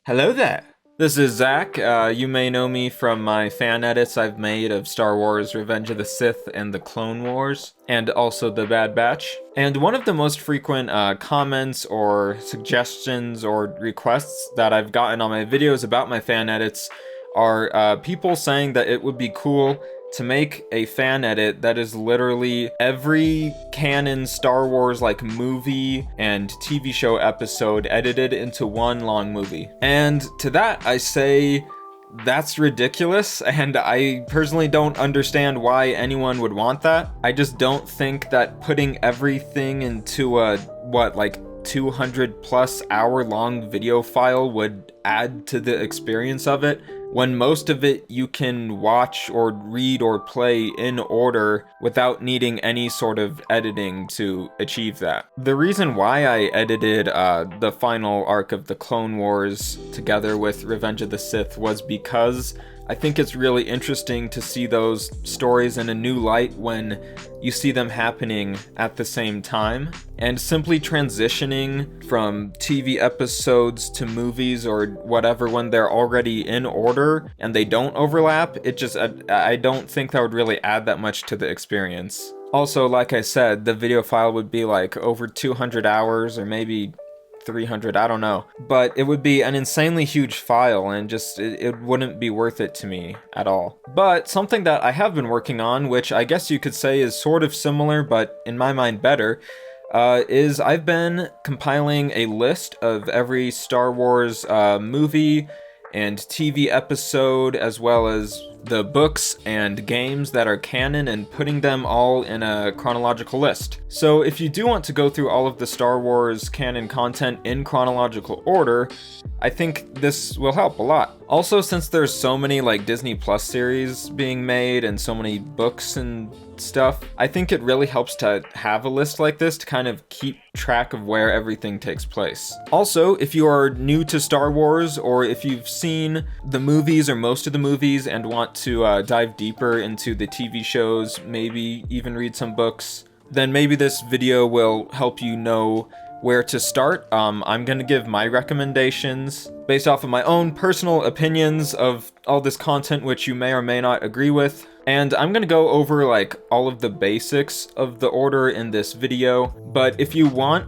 Hello there. This is Zach. You may know me from my fan edits I've made of Star Wars Revenge of the Sith and the Clone Wars, and also The Bad Batch. And one of the most frequent comments or suggestions or requests that I've gotten on my videos about my fan edits are people saying that it would be cool to make a fan edit that is literally every canon Star Wars like movie and TV show episode edited into one long movie. And to that I say that's ridiculous, and I personally don't understand why anyone would want that. I just don't think that putting everything into a 200 plus hour long video file would add to the experience of it, when most of it you can watch or read or play in order without needing any sort of editing to achieve that. The reason why I edited the final arc of the Clone Wars together with Revenge of the Sith was because I think it's really interesting to see those stories in a new light when you see them happening at the same time. And simply transitioning from TV episodes to movies or whatever when they're already in order and they don't overlap, I don't think that would really add that much to the experience. Also, like I said, the video file would be like over 200 hours or maybe 300, I don't know. But it would be an insanely huge file, and just it wouldn't be worth it to me at all. But something that I have been working on, which I guess you could say is sort of similar, but in my mind better, is I've been compiling a list of every Star Wars movie and TV episode, as well as the books and games that are canon, and putting them all in a chronological list. So if you do want to go through all of the Star Wars canon content in chronological order, I think this will help a lot. Also, since there's so many like Disney Plus series being made and so many books and stuff, I think it really helps to have a list like this to kind of keep track of where everything takes place. Also, if you are new to Star Wars, or if you've seen the movies or most of the movies and want to dive deeper into the TV shows, maybe even read some books, then maybe this video will help you know where to start. I'm gonna give my recommendations based off of my own personal opinions of all this content, which you may or may not agree with. And I'm gonna go over like all of the basics of the order in this video. But if you want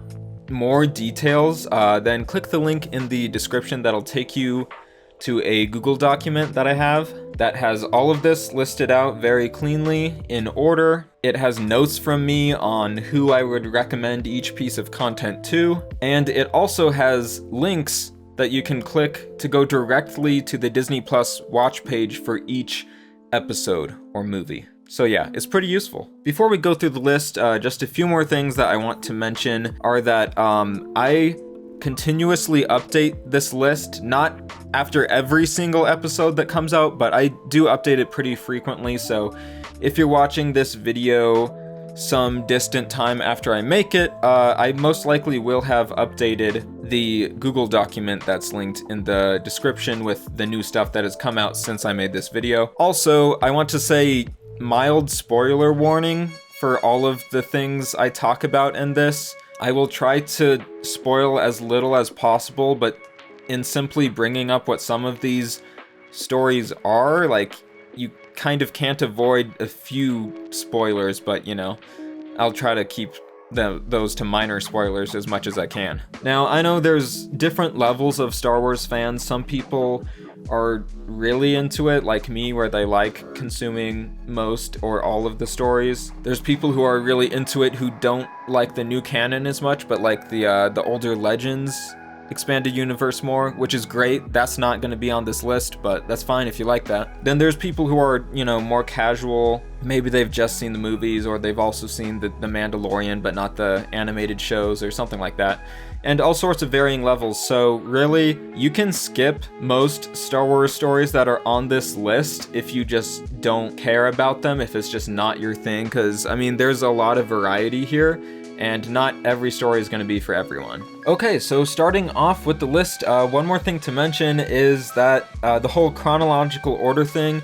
more details, then click the link in the description that'll take you to a Google document that I have that has all of this listed out very cleanly in order. It has notes from me on who I would recommend each piece of content to, and it also has links that you can click to go directly to the Disney Plus watch page for each episode or movie. So yeah, it's pretty useful. Before we go through the list, just a few more things that I want to mention are that I continuously update this list, not after every single episode that comes out, but I do update it pretty frequently. So if you're watching this video some distant time after I make it, I most likely will have updated the Google document that's linked in the description with the new stuff that has come out since I made this video. Also, I want to say mild spoiler warning for all of the things I talk about in this. I will try to spoil as little as possible, but in simply bringing up what some of these stories are, like, you kind of can't avoid a few spoilers, but you know, I'll try to keep those to minor spoilers as much as I can. Now, I know there's different levels of Star Wars fans. Some people are really into it, like me, where they like consuming most or all of the stories. There's people who are really into it who don't like the new canon as much, but like the older Legends expanded universe more, which is great. That's not going to be on this list, but that's fine if you like that. Then there's people who are, you know, more casual. Maybe they've just seen the movies, or they've also seen the Mandalorian, but not the animated shows or something like that. And all sorts of varying levels. So really, you can skip most Star Wars stories that are on this list if you just don't care about them, if it's just not your thing, because I mean, there's a lot of variety here, and not every story is going to be for everyone. Okay, so starting off with the list, one more thing to mention is that the whole chronological order thing,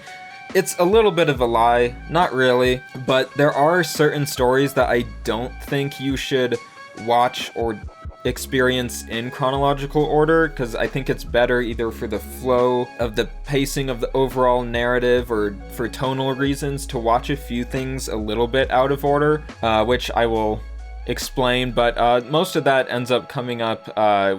it's a little bit of a lie, not really, but there are certain stories that I don't think you should watch or experience in chronological order, because I think it's better either for the flow of the pacing of the overall narrative or for tonal reasons to watch a few things a little bit out of order, which I will explain, but most of that ends up coming up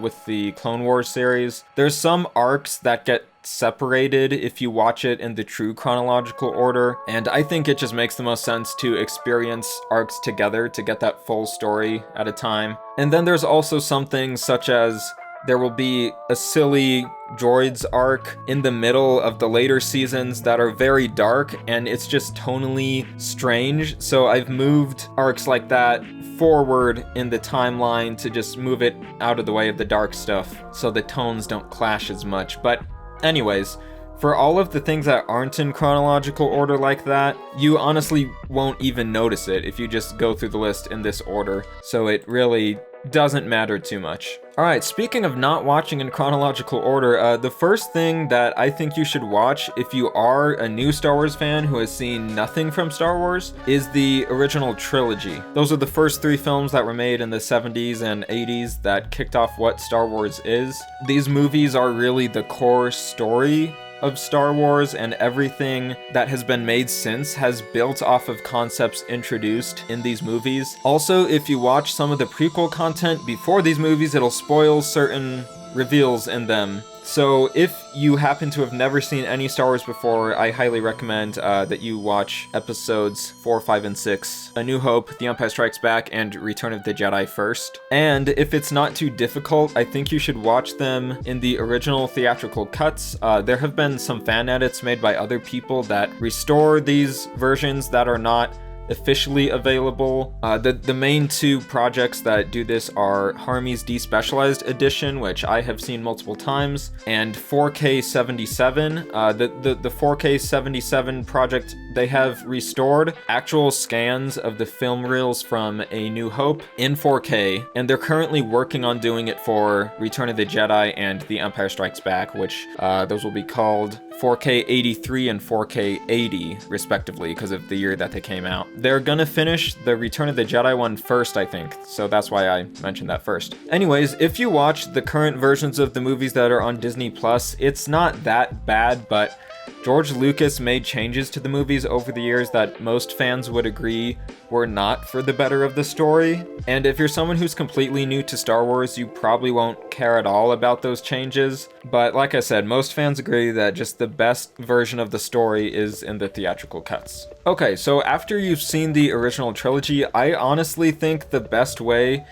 with the Clone Wars series. There's some arcs that get separated if you watch it in the true chronological order, and I think it just makes the most sense to experience arcs together to get that full story at a time. And then there's also some things such as there will be a silly droids arc in the middle of the later seasons that are very dark, and it's just tonally strange. So I've moved arcs like that forward in the timeline to just move it out of the way of the dark stuff so the tones don't clash as much. But anyways, for all of the things that aren't in chronological order like that, you honestly won't even notice it if you just go through the list in this order, so it really doesn't matter too much. Alright, speaking of not watching in chronological order, the first thing that I think you should watch if you are a new Star Wars fan who has seen nothing from Star Wars is the original trilogy. Those are the first 3 films that were made in the 70s and 80s that kicked off what Star Wars is. These movies are really the core story of Star Wars, and everything that has been made since has built off of concepts introduced in these movies. Also, if you watch some of the prequel content before these movies, it'll spoil certain reveals in them. So if you happen to have never seen any Star Wars before, I highly recommend that you watch episodes 4, 5, and 6, A New Hope, The Empire Strikes Back, and Return of the Jedi first. And if it's not too difficult, I think you should watch them in the original theatrical cuts. There have been some fan edits made by other people that restore these versions that are not officially available. The main 2 projects that do this are Harmy's Despecialized Edition, which I have seen multiple times, and 4K 77. The 4K 77 project, they have restored actual scans of the film reels from A New Hope in 4K, and they're currently working on doing it for Return of the Jedi and The Empire Strikes Back, which those will be called 4K 83 and 4K 80, respectively, because of the year that they came out. They're gonna finish the Return of the Jedi one first, I think, so that's why I mentioned that first. Anyways, if you watch the current versions of the movies that are on Disney Plus, it's not that bad, but George Lucas made changes to the movies over the years that most fans would agree were not for the better of the story. And if you're someone who's completely new to Star Wars, you probably won't care at all about those changes. But like I said, most fans agree that just the best version of the story is in the theatrical cuts. Okay, so after you've seen the original trilogy, I honestly think the best way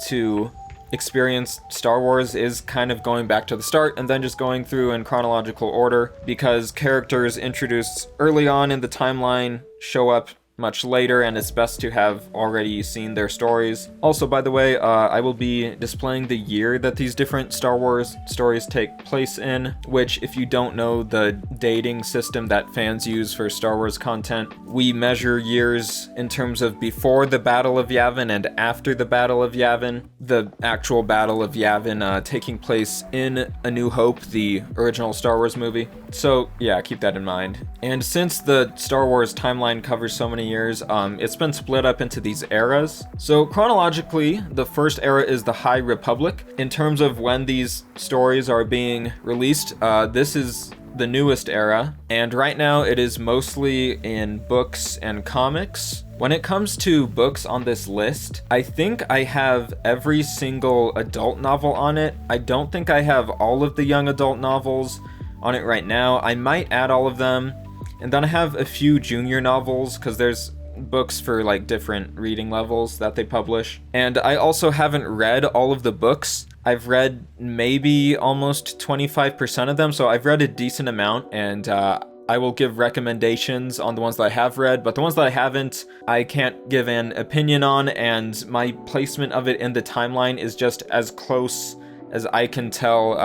to experience Star Wars is kind of going back to the start and then just going through in chronological order, because characters introduced early on in the timeline show up much later, and it's best to have already seen their stories. Also, by the way, I will be displaying the year that these different Star Wars stories take place in, which, if you don't know the dating system that fans use for Star Wars content, we measure years in terms of before the Battle of Yavin and after the Battle of Yavin. The actual Battle of Yavin taking place in A New Hope, the original Star Wars movie. So yeah, keep that in mind. And since the Star Wars timeline covers so many years, it's been split up into these eras. So chronologically, the first era is the High Republic. In terms of when these stories are being released, this is the newest era, and right now it is mostly in books and comics. When it comes to books on this list, I think I have every single adult novel on it. I don't think I have all of the young adult novels on it right now. I might add all of them. And then I have a few junior novels, because there's books for like different reading levels that they publish. And I also haven't read all of the books. I've read maybe almost 25% of them, so I've read a decent amount, and I will give recommendations on the ones that I have read, but the ones that I haven't, I can't give an opinion on, and my placement of it in the timeline is just as close as I can tell,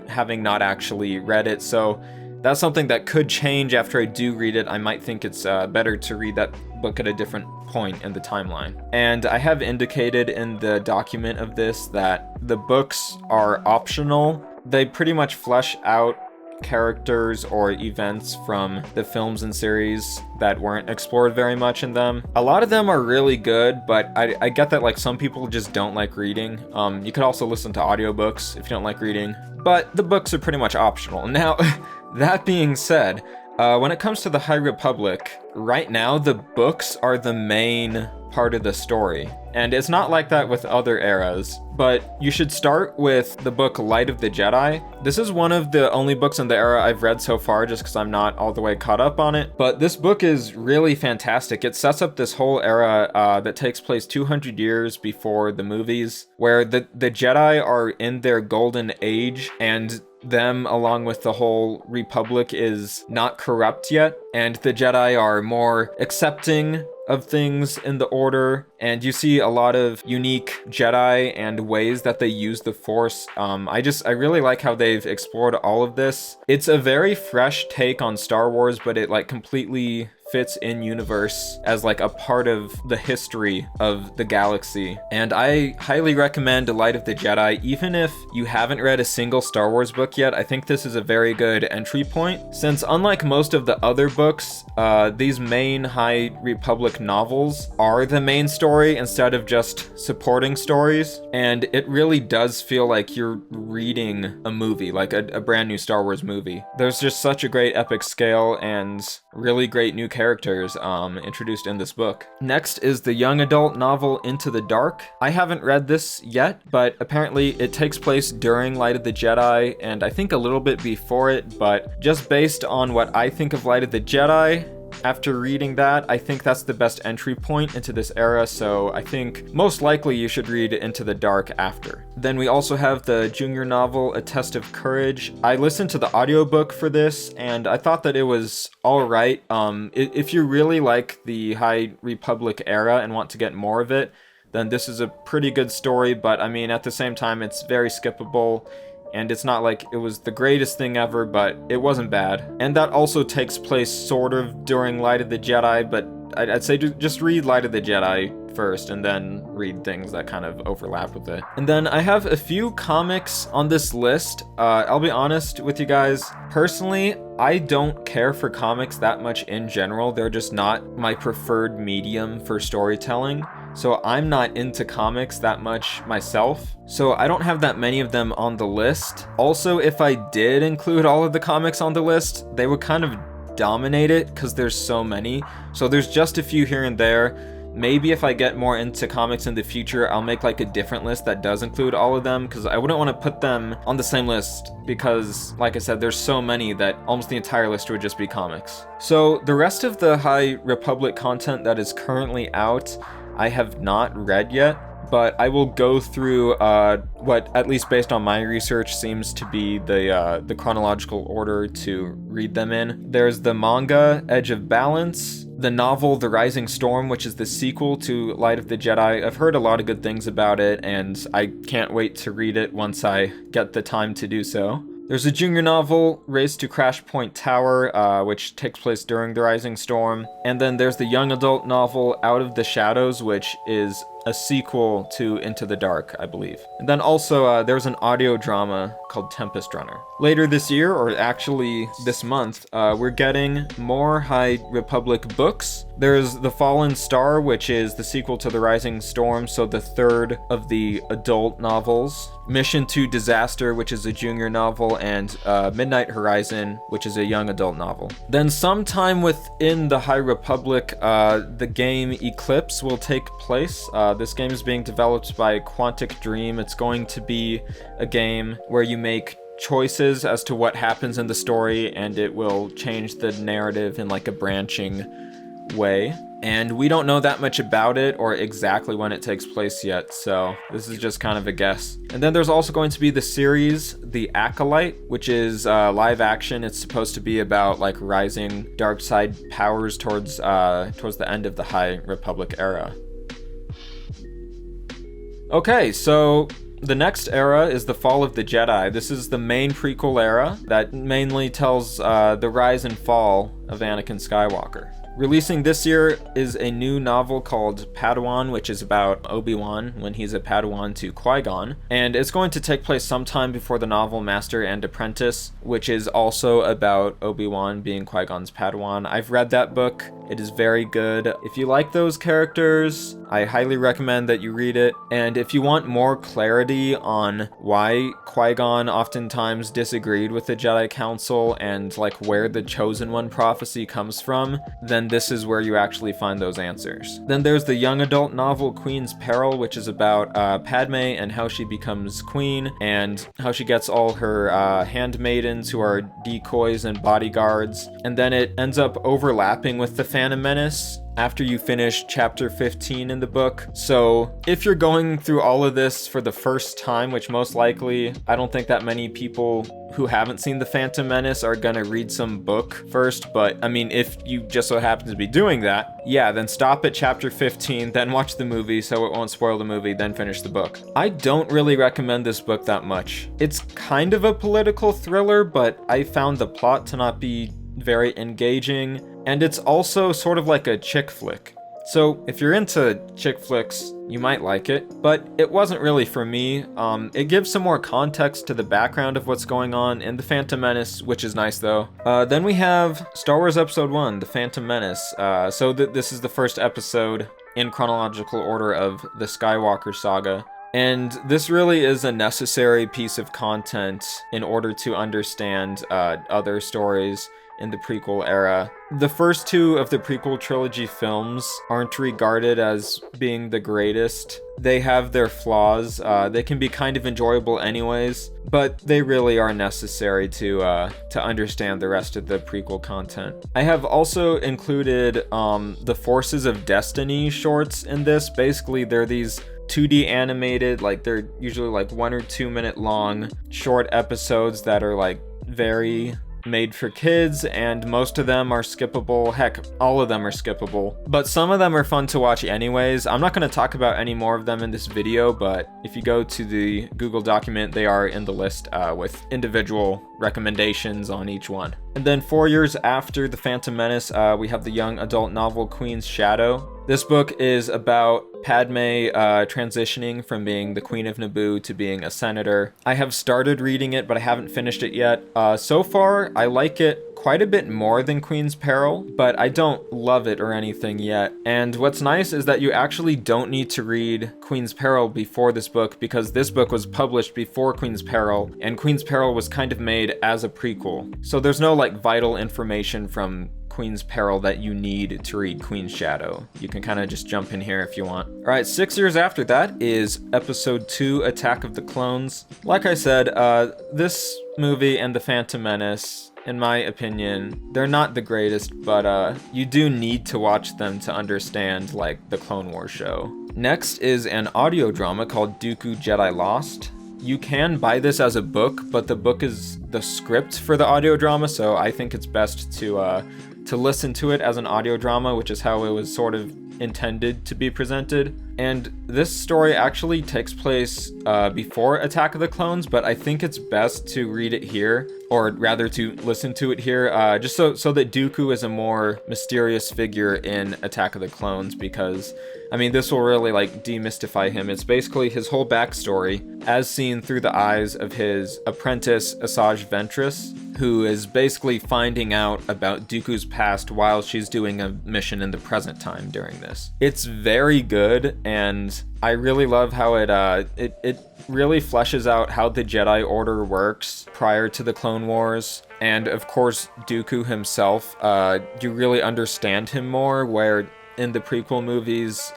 having not actually read it. So that's something that could change after I do read it. I might think it's better to read that book at a different point in the timeline. And I have indicated in the document of this that the books are optional. They pretty much flesh out characters or events from the films and series that weren't explored very much in them. A lot of them are really good, but I get that like some people just don't like reading. You could also listen to audiobooks if you don't like reading, but the books are pretty much optional. Now, that being said, when it comes to the High Republic, right now the books are the main part of the story. And it's not like that with other eras, but you should start with the book Light of the Jedi. This is one of the only books in the era I've read so far, just because I'm not all the way caught up on it. But this book is really fantastic. It sets up this whole era that takes place 200 years before the movies, where the Jedi are in their golden age, and them, along with the whole Republic, is not corrupt yet, and the Jedi are more accepting of things in the Order, and you see a lot of unique Jedi and ways that they use the Force. I really like how they've explored all of this. It's a very fresh take on Star Wars, but it like completely fits in universe as like a part of the history of the galaxy. And I highly recommend Light of the Jedi. Even if you haven't read a single Star Wars book yet, I think this is a very good entry point, since unlike most of the other books, these main High Republic novels are the main story instead of just supporting stories, and it really does feel like you're reading a movie, like a brand new Star Wars movie. There's just such a great epic scale and really great new characters introduced in this book. Next is the young adult novel Into the Dark. I haven't read this yet, but apparently it takes place during Light of the Jedi, and I think a little bit before it, but just based on what I think of Light of the Jedi, after reading that, I think that's the best entry point into this era, so I think most likely you should read Into the Dark after. Then we also have the junior novel, A Test of Courage. I listened to the audiobook for this, and I thought that it was alright. If you really like the High Republic era and want to get more of it, then this is a pretty good story, but I mean, at the same time, it's very skippable. And it's not like it was the greatest thing ever, but it wasn't bad. And that also takes place sort of during Light of the Jedi, but I'd say just read Light of the Jedi first and then read things that kind of overlap with it. And then I have a few comics on this list. I'll be honest with you guys. Personally, I don't care for comics that much in general. They're just not my preferred medium for storytelling. So I'm not into comics that much myself, so I don't have that many of them on the list. Also, if I did include all of the comics on the list, they would kind of dominate it because there's so many. So there's just a few here and there. Maybe if I get more into comics in the future, I'll make like a different list that does include all of them, because I wouldn't want to put them on the same list because, like I said, there's so many that almost the entire list would just be comics. So the rest of the High Republic content that is currently out, I have not read yet, but I will go through what, at least based on my research, seems to be the chronological order to read them in. There's the manga, Edge of Balance, the novel, The Rising Storm, which is the sequel to Light of the Jedi. I've heard a lot of good things about it, and I can't wait to read it once I get the time to do so. There's a junior novel, Race to Crash Point Tower, which takes place during The Rising Storm. And then there's the young adult novel, Out of the Shadows, which is a sequel to Into the Dark, I believe. And then also, there's an audio drama called Tempest Runner. Later this year, or actually this month, we're getting more High Republic books. There's The Fallen Star, which is the sequel to The Rising Storm, so the third of the adult novels. Mission to Disaster, which is a junior novel, and Midnight Horizon, which is a young adult novel. Then sometime within the High Republic, the game Eclipse will take place. This game is being developed by Quantic Dream. It's going to be a game where you make choices as to what happens in the story, and it will change the narrative in like a branching way. And we don't know that much about it or exactly when it takes place yet, so this is just kind of a guess. And then there's also going to be the series, The Acolyte, which is live action. It's supposed to be about like rising dark side powers towards the end of the High Republic era. Okay, so the next era is the Fall of the Jedi. This is the main prequel era that mainly tells the rise and fall of Anakin Skywalker. Releasing this year is a new novel called Padawan, which is about Obi-Wan when he's a Padawan to Qui-Gon, and it's going to take place sometime before the novel Master and Apprentice, which is also about Obi-Wan being Qui-Gon's Padawan. I've read that book. It is very good. If you like those characters, I highly recommend that you read it. And if you want more clarity on why Qui-Gon oftentimes disagreed with the Jedi Council and like where the Chosen One prophecy comes from, then this is where you actually find those answers. Then there's the young adult novel Queen's Peril, which is about Padme and how she becomes queen and how she gets all her handmaidens who are decoys and bodyguards. And then it ends up overlapping with the Phantom Menace after you finish chapter 15 in the book. So if you're going through all of this for the first time, which most likely I don't think that many people who haven't seen the Phantom Menace are gonna read some book first, but I mean, if you just so happen to be doing that, yeah, then stop at chapter 15, then watch the movie so it won't spoil the movie, then finish the book. I don't really recommend this book that much. It's kind of a political thriller, but I found the plot to not be very engaging, and it's also sort of like a chick flick. So if you're into chick flicks, you might like it, but it wasn't really for me. It gives some more context to the background of what's going on in The Phantom Menace, which is nice though. Then we have Star Wars Episode 1, The Phantom Menace. This is the first episode in chronological order of the Skywalker saga. And this really is a necessary piece of content in order to understand other stories in the prequel era. The first two of the prequel trilogy films aren't regarded as being the greatest. They have their flaws. They can be kind of enjoyable anyways, but they really are necessary to understand the rest of the prequel content. I have also included the Forces of Destiny shorts in this. Basically, they're these 2D animated, like they're usually like 1 or 2 minute long short episodes that are like very made for kids, and most of them are skippable. Heck, all of them are skippable, but some of them are fun to watch anyways. I'm not going to talk about any more of them in this video, but if you go to the Google document, they are in the list with individual recommendations on each one. And then 4 years after The Phantom Menace, we have the young adult novel Queen's Shadow. This book is about Padme transitioning from being the Queen of Naboo to being a senator. I have started reading it, but I haven't finished it yet. So far, I like it quite a bit more than Queen's Peril, but I don't love it or anything yet. And what's nice is that you actually don't need to read Queen's Peril before this book, because this book was published before Queen's Peril, and Queen's Peril was kind of made as a prequel. So there's no like vital information from Queen's Peril that you need to read Queen's Shadow. You can kind of just jump in here if you want. All right, 6 years after that is Episode 2, Attack of the Clones. Like I said, this movie and The Phantom Menace, in my opinion, they're not the greatest, but you do need to watch them to understand like the Clone Wars show. Next is an audio drama called Dooku Jedi Lost. You can buy this as a book, but the book is the script for the audio drama, so I think it's best to listen to it as an audio drama, which is how it was sort of intended to be presented. And this story actually takes place before Attack of the Clones, but I think it's best to read it here, or rather to listen to it here, just so that Dooku is a more mysterious figure in Attack of the Clones, because I mean, this will really like demystify him. It's basically his whole backstory as seen through the eyes of his apprentice Asajj Ventress, who is basically finding out about Dooku's past while she's doing a mission in the present time during this. It's very good, and I really love how it really fleshes out how the Jedi Order works prior to the Clone Wars. And of course, Dooku himself, you really understand him more, where in the prequel movies,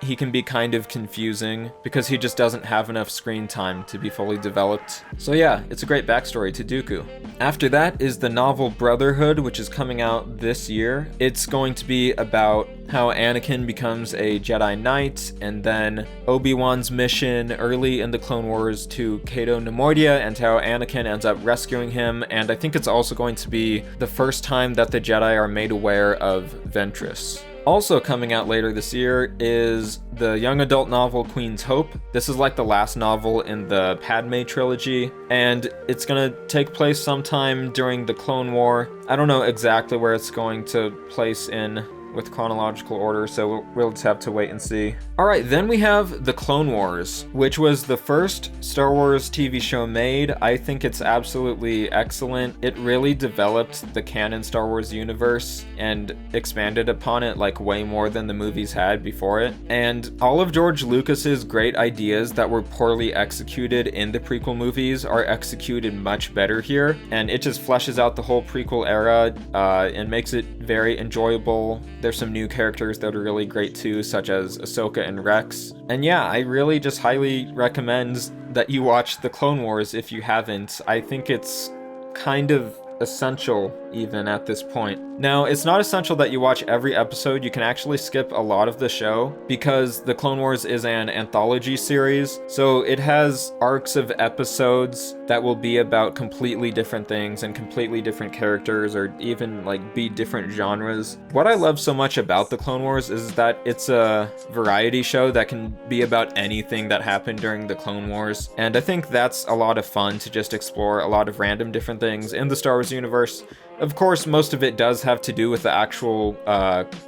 he can be kind of confusing because he just doesn't have enough screen time to be fully developed. So yeah, it's a great backstory to Dooku. After that is the novel Brotherhood, which is coming out this year. It's going to be about how Anakin becomes a Jedi Knight, and then Obi-Wan's mission early in the Clone Wars to Cato Nemoidia, and how Anakin ends up rescuing him. And I think it's also going to be the first time that the Jedi are made aware of Ventress. Also coming out later this year is the young adult novel Queen's Hope. This is like the last novel in the Padme trilogy, and it's gonna take place sometime during the Clone War. I don't know exactly where it's going to place in with chronological order, so we'll just have to wait and see. Alright, then we have The Clone Wars, which was the first Star Wars TV show made. I think it's absolutely excellent. It really developed the canon Star Wars universe and expanded upon it like way more than the movies had before it. And all of George Lucas's great ideas that were poorly executed in the prequel movies are executed much better here, and it just fleshes out the whole prequel era and makes it very enjoyable. There's some new characters that are really great too, such as Ahsoka and Rex. And yeah, I really just highly recommend that you watch The Clone Wars if you haven't. I think it's kind of essential even at this point. Now, it's not essential that you watch every episode. You can actually skip a lot of the show because The Clone Wars is an anthology series, so it has arcs of episodes that will be about completely different things and completely different characters, or even like be different genres. What I love so much about The Clone Wars is that it's a variety show that can be about anything that happened during the Clone Wars, and I think that's a lot of fun to just explore a lot of random different things in the Star Wars universe. Of course, most of it does have to do with the actual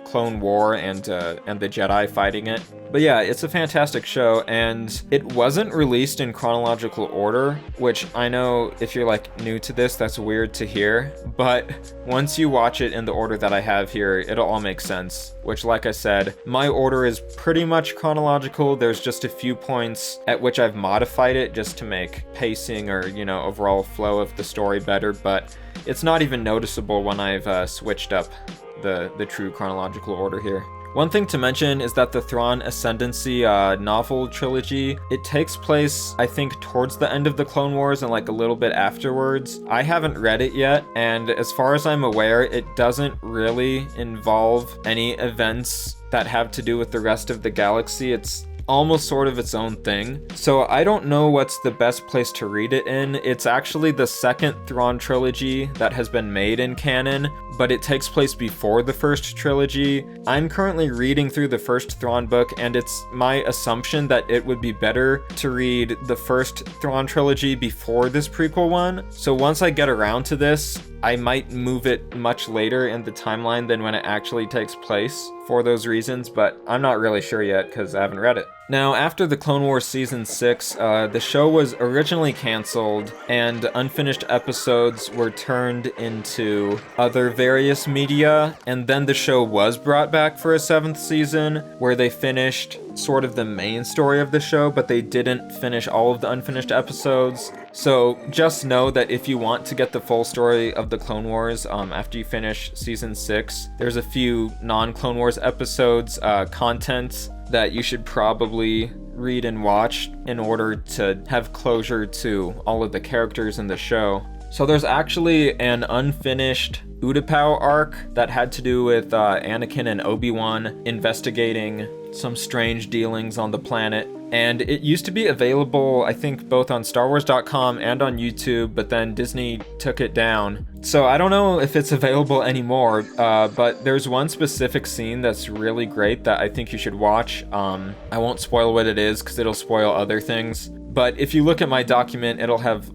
Clone War and the Jedi fighting it. But yeah, it's a fantastic show, and it wasn't released in chronological order, which I know if you're like new to this, that's weird to hear. But once you watch it in the order that I have here, it'll all make sense. Which, like I said, my order is pretty much chronological. There's just a few points at which I've modified it just to make pacing or, you know, overall flow of the story better, but it's not even noticeable when I've switched up the true chronological order here. One thing to mention is that the Thrawn Ascendancy novel trilogy, it takes place, I think, towards the end of the Clone Wars and like a little bit afterwards. I haven't read it yet, and as far as I'm aware, it doesn't really involve any events that have to do with the rest of the galaxy. It's almost sort of its own thing. So I don't know what's the best place to read it in. It's actually the second Thrawn trilogy that has been made in canon, but it takes place before the first trilogy. I'm currently reading through the first Thrawn book, and it's my assumption that it would be better to read the first Thrawn trilogy before this prequel one. So once I get around to this, I might move it much later in the timeline than when it actually takes place for those reasons, but I'm not really sure yet because I haven't read it. Now, after the Clone Wars Season 6, the show was originally canceled, and unfinished episodes were turned into other various media, and then the show was brought back for a 7th season, where they finished sort of the main story of the show, but they didn't finish all of the unfinished episodes. So just know that if you want to get the full story of the Clone Wars after you finish Season 6, there's a few non-Clone Wars episodes, content that you should probably read and watch in order to have closure to all of the characters in the show. So there's actually an unfinished Utapau arc that had to do with Anakin and Obi-Wan investigating some strange dealings on the planet. And it used to be available, I think, both on StarWars.com and on YouTube, but then Disney took it down. So I don't know if it's available anymore, but there's one specific scene that's really great that I think you should watch. I won't spoil what it is because it'll spoil other things. But if you look at my document, it'll have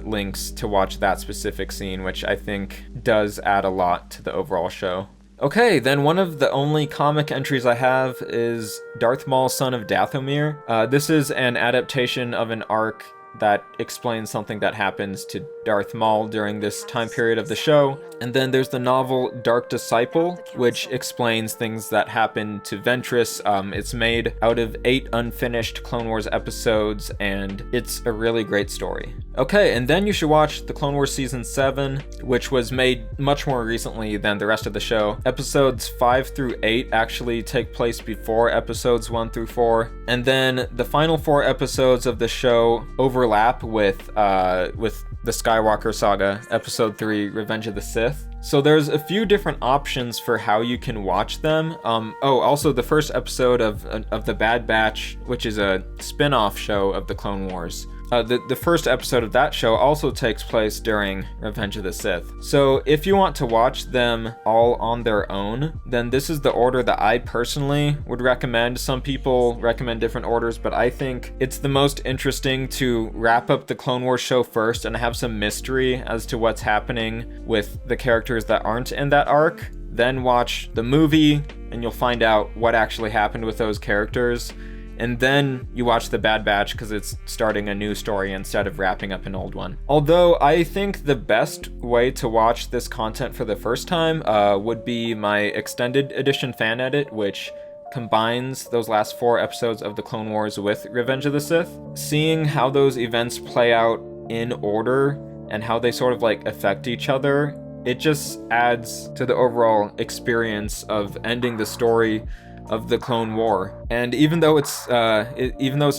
links to watch that specific scene, which I think does add a lot to the overall show. Okay, then one of the only comic entries I have is Darth Maul, Son of Dathomir. This is an adaptation of an arc that explains something that happens to Darth Maul during this time period of the show. And then there's the novel Dark Disciple, which explains things that happen to Ventress. It's made out of 8 unfinished Clone Wars episodes, and it's a really great story. Okay, and then you should watch the Clone Wars Season 7, which was made much more recently than the rest of the show. Episodes 5 through 8 actually take place before episodes 1 through 4. And then the final 4 episodes of the show overlap with the Skywalker Saga, Episode 3, Revenge of the Sith. So there's a few different options for how you can watch them. Also the first episode of The Bad Batch, which is a spin-off show of the Clone Wars. the first episode of that show also takes place during Revenge of the Sith. So if you want to watch them all on their own, then this is the order that I personally would recommend. Some people recommend different orders, but I think it's the most interesting to wrap up the Clone Wars show first and have some mystery as to what's happening with the characters that aren't in that arc. Then watch the movie and you'll find out what actually happened with those characters. And then you watch The Bad Batch because it's starting a new story instead of wrapping up an old one. Although I think the best way to watch this content for the first time would be my extended edition fan edit, which combines those last 4 episodes of the Clone Wars with Revenge of the Sith. Seeing how those events play out in order and how they sort of like affect each other, it just adds to the overall experience of ending the story of the Clone War. And even though it's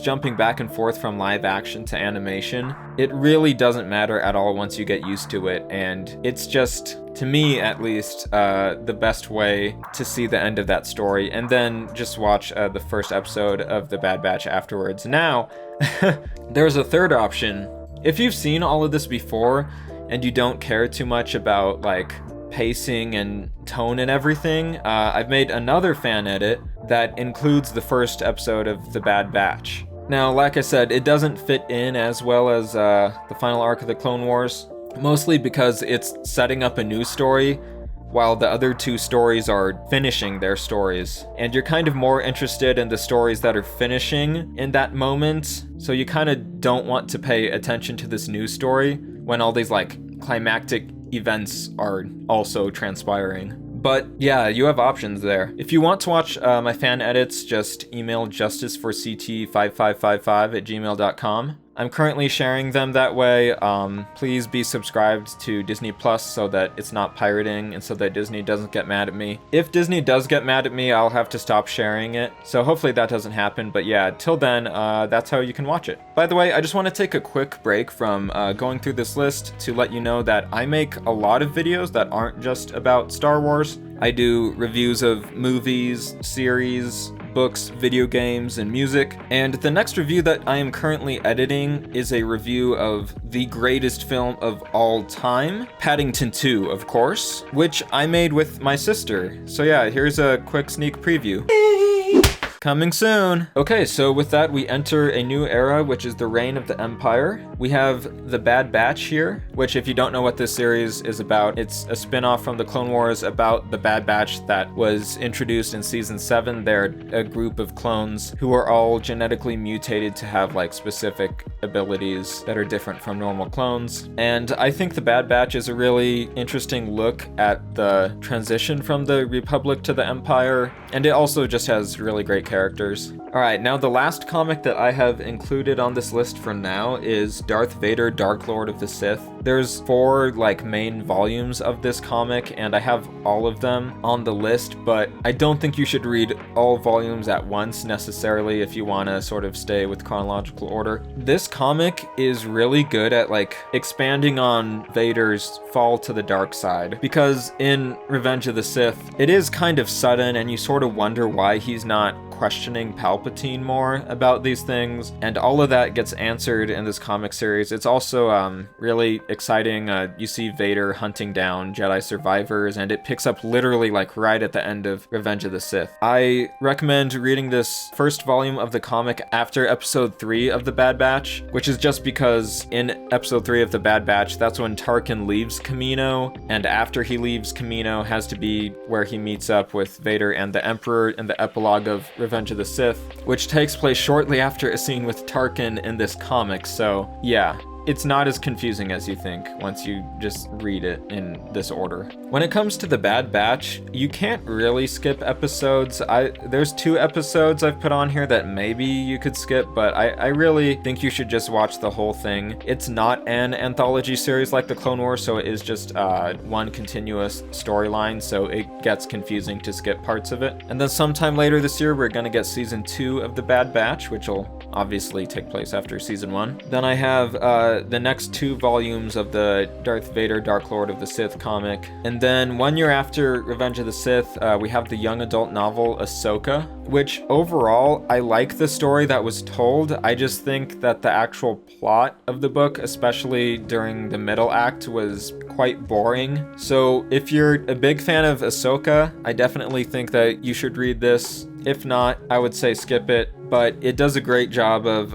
jumping back and forth from live action to animation, it really doesn't matter at all once you get used to it. And it's just, to me at least, the best way to see the end of that story. And then just watch the first episode of The Bad Batch afterwards. Now, there's a third option. If you've seen all of this before and you don't care too much about like pacing and tone and everything, I've made another fan edit that includes the first episode of The Bad Batch. Now, like I said, it doesn't fit in as well as the final arc of the Clone Wars, mostly because it's setting up a new story while the other 2 stories are finishing their stories. And you're kind of more interested in the stories that are finishing in that moment, so you kind of don't want to pay attention to this new story when all these like climactic events are also transpiring. But yeah, you have options there. If you want to watch my fan edits, just email justiceforct5555@gmail.com. I'm currently sharing them that way. Please be subscribed to Disney Plus so that it's not pirating and so that Disney doesn't get mad at me. If Disney does get mad at me, I'll have to stop sharing it. So hopefully that doesn't happen. But yeah, till then, that's how you can watch it. By the way, I just want to take a quick break from going through this list to let you know that I make a lot of videos that aren't just about Star Wars. I do reviews of movies, series, books, video games, and music. And the next review that I am currently editing is a review of the greatest film of all time, Paddington 2, of course, which I made with my sister. So yeah, here's a quick sneak preview. Coming soon! Okay, so with that, we enter a new era, which is the reign of the Empire. We have The Bad Batch here, which if you don't know what this series is about, it's a spin-off from the Clone Wars about the Bad Batch that was introduced in Season 7. They're a group of clones who are all genetically mutated to have like specific abilities that are different from normal clones. And I think The Bad Batch is a really interesting look at the transition from the Republic to the Empire, and it also just has really great characters. Alright, now the last comic that I have included on this list for now is Darth Vader, Dark Lord of the Sith. There's 4 like main volumes of this comic, and I have all of them on the list, but I don't think you should read all volumes at once necessarily if you want to sort of stay with chronological order. This comic is really good at like expanding on Vader's fall to the dark side, because in Revenge of the Sith, it is kind of sudden and you sort of wonder why he's not questioning Palpatine more about these things, and all of that gets answered in this comic series. It's also really exciting. You see Vader hunting down Jedi survivors, and it picks up literally like right at the end of Revenge of the Sith. I recommend reading this first volume of the comic after episode 3 of The Bad Batch, which is just because in episode 3 of The Bad Batch, that's when Tarkin leaves Kamino, and after he leaves Kamino has to be where he meets up with Vader and the Emperor in the epilogue of Revenge of the Sith, which takes place shortly after a scene with Tarkin in this comic. So yeah, it's not as confusing as you think once you just read it in this order. When it comes to The Bad Batch, you can't really skip episodes. There's 2 episodes I've put on here that maybe you could skip, but I really think you should just watch the whole thing. It's not an anthology series like the Clone Wars, so it is just one continuous storyline, so it gets confusing to skip parts of it. And then sometime later this year, we're gonna get season 2 of The Bad Batch, which will obviously take place after season 1. Then I have the next 2 volumes of the Darth Vader Dark Lord of the Sith comic. And then 1 year after Revenge of the Sith, we have the young adult novel Ahsoka, which overall, I like the story that was told. I just think that the actual plot of the book, especially during the middle act, was quite boring. So if you're a big fan of Ahsoka, I definitely think that you should read this. If not, I would say skip it, but it does a great job of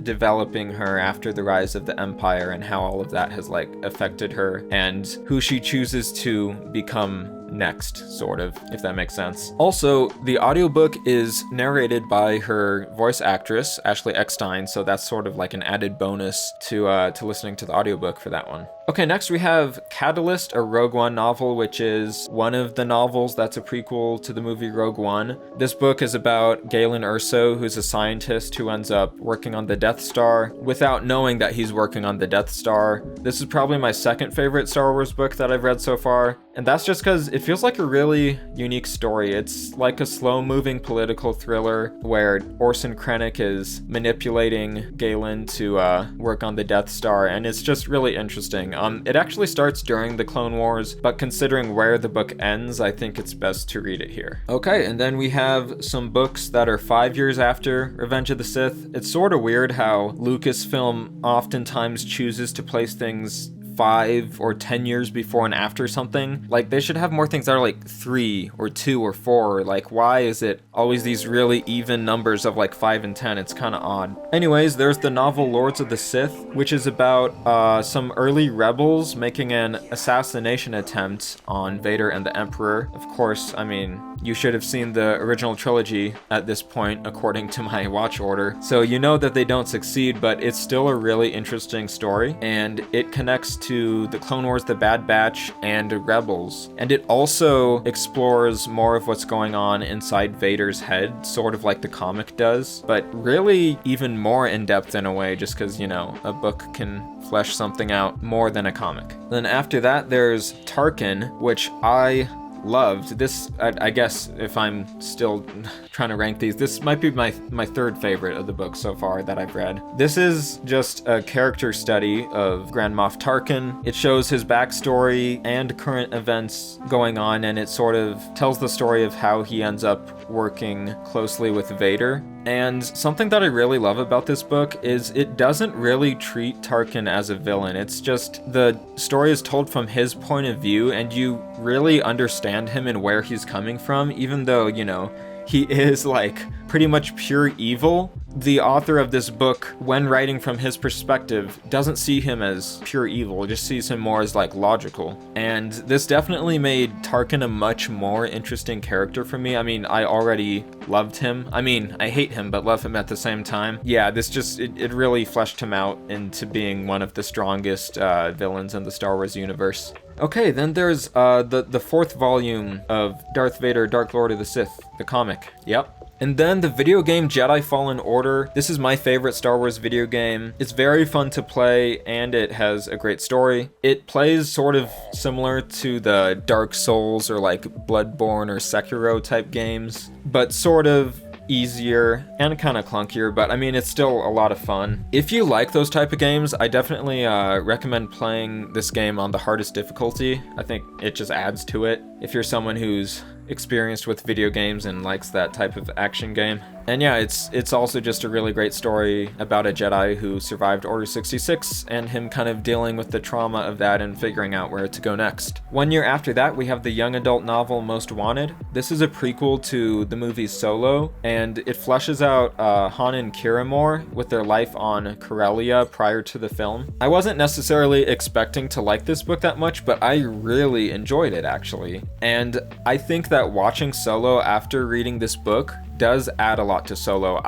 developing her after the rise of the Empire and how all of that has like affected her and who she chooses to become next, sort of, if that makes sense. Also, the audiobook is narrated by her voice actress, Ashley Eckstein, so that's sort of like an added bonus to listening to the audiobook for that one. Okay, next we have Catalyst, a Rogue One novel, which is one of the novels that's a prequel to the movie Rogue One. This book is about Galen Erso, who's a scientist who ends up working on the Death Star without knowing that he's working on the Death Star. This is probably my second favorite Star Wars book that I've read so far, and that's just because it feels like a really unique story. It's like a slow-moving political thriller where Orson Krennic is manipulating Galen to work on the Death Star, and it's just really interesting. It actually starts during the Clone Wars, but considering where the book ends, I think it's best to read it here. Okay, and then we have some books that are 5 years after Revenge of the Sith. It's sort of weird how Lucasfilm oftentimes chooses to place things 5 or 10 years before and after something. Like, they should have more things that are like 3 or 2 or 4. Like, why is it always these really even numbers of like 5 and 10? It's kind of odd. Anyways, there's the novel Lords of the Sith, which is about some early rebels making an assassination attempt on Vader and the Emperor. Of course, I mean, you should have seen the original trilogy at this point, according to my watch order. So you know that they don't succeed, but it's still a really interesting story, and it connects to the Clone Wars, the Bad Batch, and Rebels. And it also explores more of what's going on inside Vader's head, sort of like the comic does, but really even more in-depth in a way, just because, you know, a book can flesh something out more than a comic. Then after that, there's Tarkin, which I loved. This, I guess, if I'm still trying to rank these, this might be my third favorite of the books so far that I've read. This is just a character study of Grand Moff Tarkin. It shows his backstory and current events going on, and it sort of tells the story of how he ends up working closely with Vader. And something that I really love about this book is it doesn't really treat Tarkin as a villain. It's just the story is told from his point of view, and you really understand him and where he's coming from, even though, you know, he is like pretty much pure evil. The author of this book, when writing from his perspective, doesn't see him as pure evil, just sees him more as like logical. And this definitely made Tarkin a much more interesting character for me. I mean, I already loved him. I mean, I hate him, but love him at the same time. Yeah, this just, it really fleshed him out into being one of the strongest villains in the Star Wars universe. Okay, then there's the fourth volume of Darth Vader, Dark Lord of the Sith, the comic. Yep. And then the video game Jedi Fallen Order. This is my favorite Star Wars video game. It's very fun to play, and it has a great story. It plays sort of similar to the Dark Souls or like Bloodborne or Sekiro type games, but sort of easier and kind of clunkier, but I mean, it's still a lot of fun. If you like those type of games, I definitely recommend playing this game on the hardest difficulty. I think it just adds to it if you're someone who's experienced with video games and likes that type of action game. And yeah, it's also just a really great story about a Jedi who survived Order 66 and him kind of dealing with the trauma of that and figuring out where to go next. 1 year after that, we have the young adult novel Most Wanted. This is a prequel to the movie Solo, and it fleshes out Han and Kira more with their life on Corellia prior to the film. I wasn't necessarily expecting to like this book that much, but I really enjoyed it actually. And I think that watching Solo after reading this book does add a lot to Solo.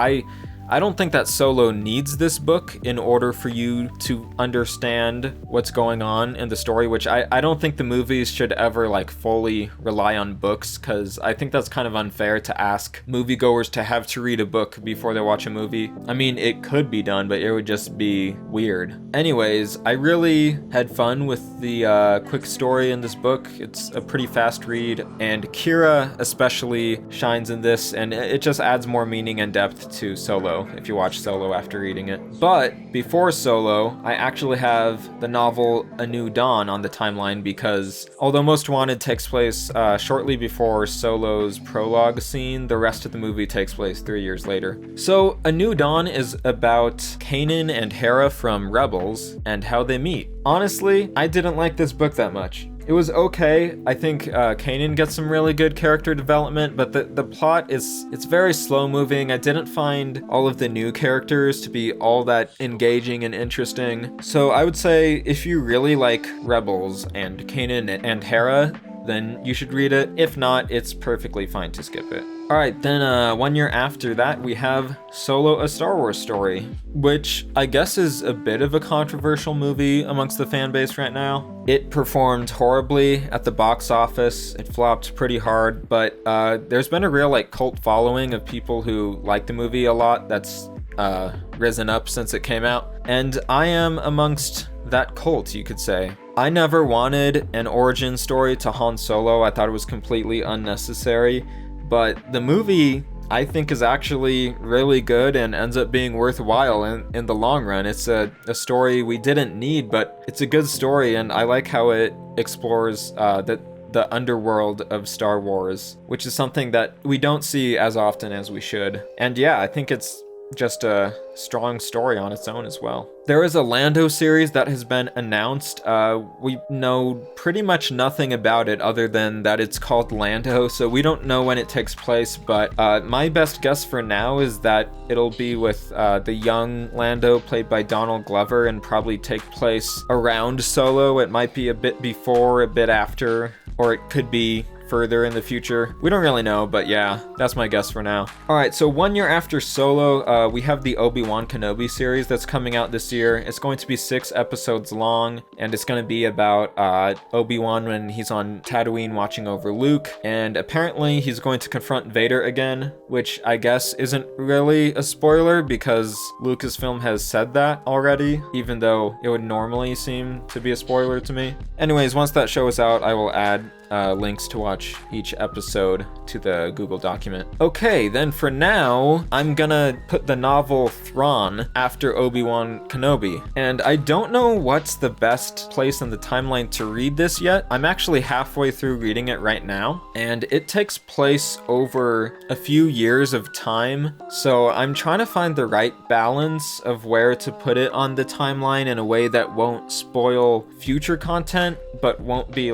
I don't think that Solo needs this book in order for you to understand what's going on in the story, which I don't think the movies should ever like fully rely on books, because I think that's kind of unfair to ask moviegoers to have to read a book before they watch a movie. I mean, it could be done, but it would just be weird. Anyways, I really had fun with the quick story in this book. It's a pretty fast read, and Kira especially shines in this, and it just adds more meaning and depth to Solo. Solo if you watch Solo after reading it. But before Solo, I actually have the novel A New Dawn on the timeline because although Most Wanted takes place shortly before Solo's prologue scene, the rest of the movie takes place 3 years later. So A New Dawn is about Kanan and Hera from Rebels and how they meet. Honestly, I didn't like this book that much. It was okay. I think Kanan gets some really good character development, but the plot it's very slow moving. I didn't find all of the new characters to be all that engaging and interesting. So I would say if you really like Rebels and Kanan and Hera, then you should read it. If not, it's perfectly fine to skip it. Alright, then 1 year after that, we have Solo: A Star Wars Story, which I guess is a bit of a controversial movie amongst the fan base right now. It performed horribly at the box office. It flopped pretty hard, but there's been a real cult following of people who like the movie a lot that's risen up since it came out. And I am amongst that cult, you could say. I never wanted an origin story to Han Solo. I thought it was completely unnecessary. But the movie, I think, is actually really good and ends up being worthwhile in the long run. It's a story we didn't need, but it's a good story, and I like how it explores the underworld of Star Wars, which is something that we don't see as often as we should. And yeah, I think it's just a strong story on its own as well. There is a Lando series that has been announced. We know pretty much nothing about it other than that it's called Lando, so we don't know when it takes place, but my best guess for now is that it'll be with the young Lando played by Donald Glover and probably take place around Solo. It might be a bit before, a bit after, or it could be further in the future. We don't really know, but yeah, that's my guess for now. Alright, so 1 year after Solo, we have the Obi-Wan Kenobi series that's coming out this year. It's going to be 6 episodes long, and it's going to be about Obi-Wan when he's on Tatooine watching over Luke, and apparently he's going to confront Vader again, which I guess isn't really a spoiler because Lucasfilm has said that already, even though it would normally seem to be a spoiler to me. Anyways, once that show is out, I will add links to watch each episode to the Google document. Okay, then for now, I'm gonna put the novel Thrawn after Obi-Wan Kenobi. And I don't know what's the best place in the timeline to read this yet. I'm actually halfway through reading it right now, and it takes place over a few years of time. So I'm trying to find the right balance of where to put it on the timeline in a way that won't spoil future content, but won't be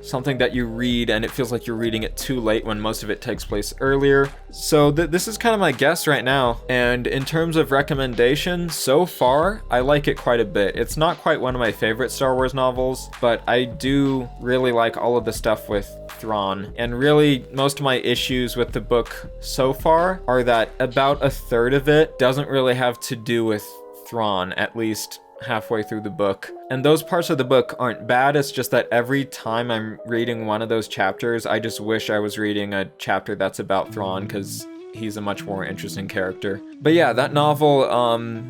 something that you read and it feels like you're reading it too late when most of it takes place earlier. So this is kind of my guess right now. And in terms of recommendation, so far, I like it quite a bit. It's not quite one of my favorite Star Wars novels, but I do really like all of the stuff with Thrawn. And really, most of my issues with the book so far are that about a third of it doesn't really have to do with Thrawn, at least halfway through the book. And those parts of the book aren't bad, it's just that every time I'm reading one of those chapters, I just wish I was reading a chapter that's about Thrawn, because he's a much more interesting character. But yeah, that novel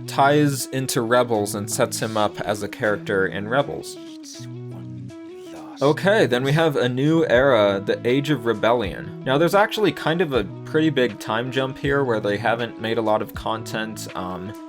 ties into Rebels and sets him up as a character in Rebels. Okay, then we have A New Era, The Age of Rebellion. Now there's actually kind of a pretty big time jump here where they haven't made a lot of content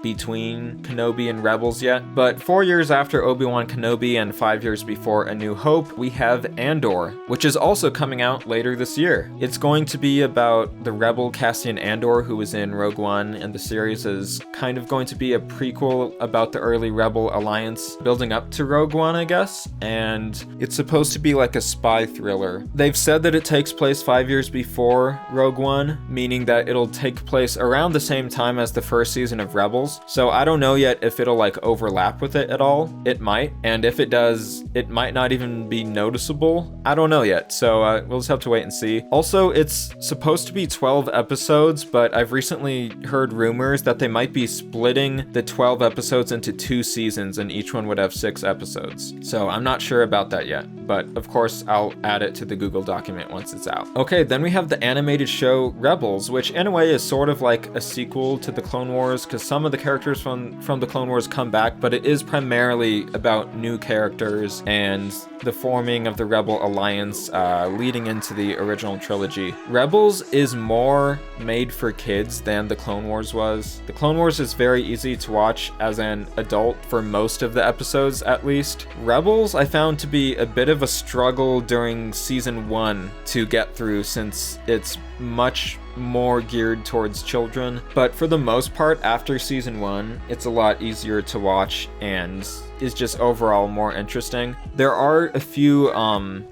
between Kenobi and Rebels yet, but 4 years after Obi-Wan Kenobi and 5 years before A New Hope, we have Andor, which is also coming out later this year. It's going to be about the rebel Cassian Andor who was in Rogue One, and the series is kind of going to be a prequel about the early Rebel Alliance building up to Rogue One, I guess, and it's supposed to be like a spy thriller. They've said that it takes place 5 years before Rogue One, meaning that it'll take place around the same time as the first season of Rebels. So I don't know yet if it'll overlap with it at all. It might, and if it does, it might not even be noticeable. I don't know yet, so we'll just have to wait and see. Also, it's supposed to be 12 episodes, but I've recently heard rumors that they might be splitting the 12 episodes into 2 seasons, and each one would have 6 episodes. So I'm not sure about that yet, but of course I'll add it to the Google document once it's out. Okay, then we have the animated show Rebels, which in a way is sort of like a sequel to the Clone Wars, because some of the characters from the Clone Wars come back, but it is primarily about new characters and the forming of the Rebel Alliance leading into the original trilogy. Rebels is more made for kids than the Clone Wars was. The Clone Wars is very easy to watch as an adult for most of the episodes, at least. Rebels I found to be a bit of a struggle during season 1 to get through, since it's much more geared towards children, but for the most part after season 1 it's a lot easier to watch and is just overall more interesting. There are a few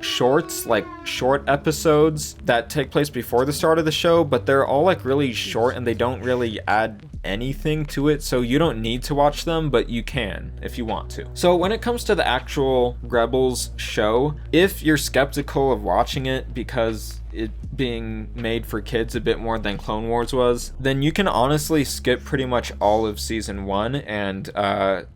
shorts, like short episodes that take place before the start of the show, but they're all like really short and they don't really add anything to it, so you don't need to watch them, but you can if you want to. So when it comes to the actual Rebels show, if you're skeptical of watching it because it being made for kids a bit more than Clone Wars was, then you can honestly skip pretty much all of season 1 and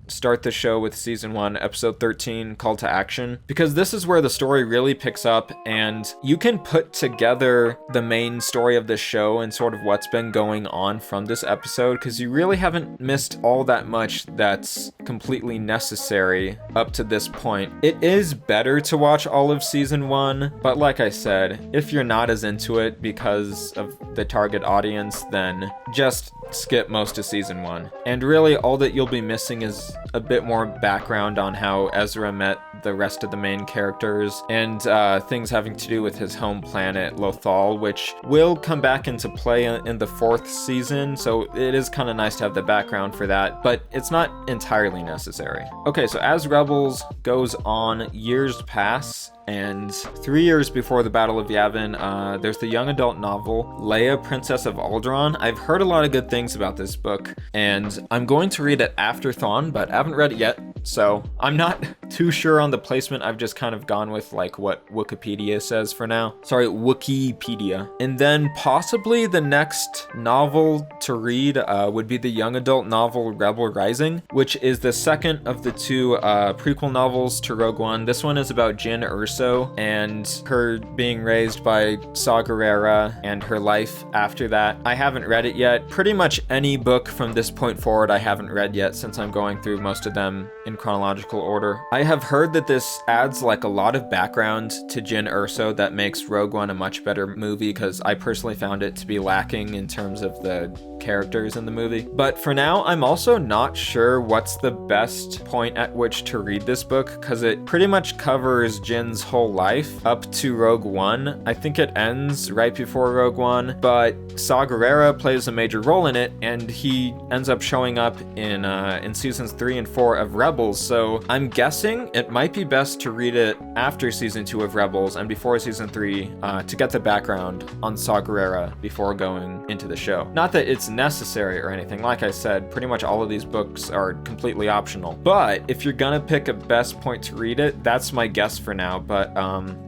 start the show with season 1, episode 13, Call to Action, because this is where the story really picks up and you can put together the main story of this show and sort of what's been going on from this episode, because you really haven't missed all that much that's completely necessary up to this point. It is better to watch all of season 1, but like I said, if you're not as into it because of the target audience, then just skip most of season 1. And really all that you'll be missing is a bit more background on how Ezra met the rest of the main characters and things having to do with his home planet Lothal, which will come back into play in the 4th season, so it is kind of nice to have the background for that, but it's not entirely necessary. Okay, so as Rebels goes on, years pass, and 3 years before the Battle of Yavin, there's the young adult novel, Leia, Princess of Alderaan. I've heard a lot of good things about this book, and I'm going to read it after Thrawn, but I haven't read it yet, so I'm not too sure on the placement. I've just kind of gone with like what Wikipedia says for now. Sorry, Wikipedia. And then possibly the next novel to read would be the young adult novel Rebel Rising, which is the second of the 2 prequel novels to Rogue One. This one is about Jyn Erso and her being raised by Saw Gerrera and her life after that. I haven't read it yet. Pretty much any book from this point forward I haven't read yet, since I'm going through most of them in chronological order. I have heard that this adds like a lot of background to Jyn Erso that makes Rogue One a much better movie, because I personally found it to be lacking in terms of the characters in the movie. But for now, I'm also not sure what's the best point at which to read this book, because it pretty much covers Jyn's whole life up to Rogue One. I think it ends right before Rogue One, but Saw Gerrera plays a major role in it, and he ends up showing up in seasons 3 and 4 of Rebels, so I'm guessing it might be best to read it after season 2 of Rebels and before season 3 to get the background on Saw Gerrera before going into the show. Not that it's necessary or anything. Like I said, pretty much all of these books are completely optional, but if you're gonna pick a best point to read it, that's my guess for now. But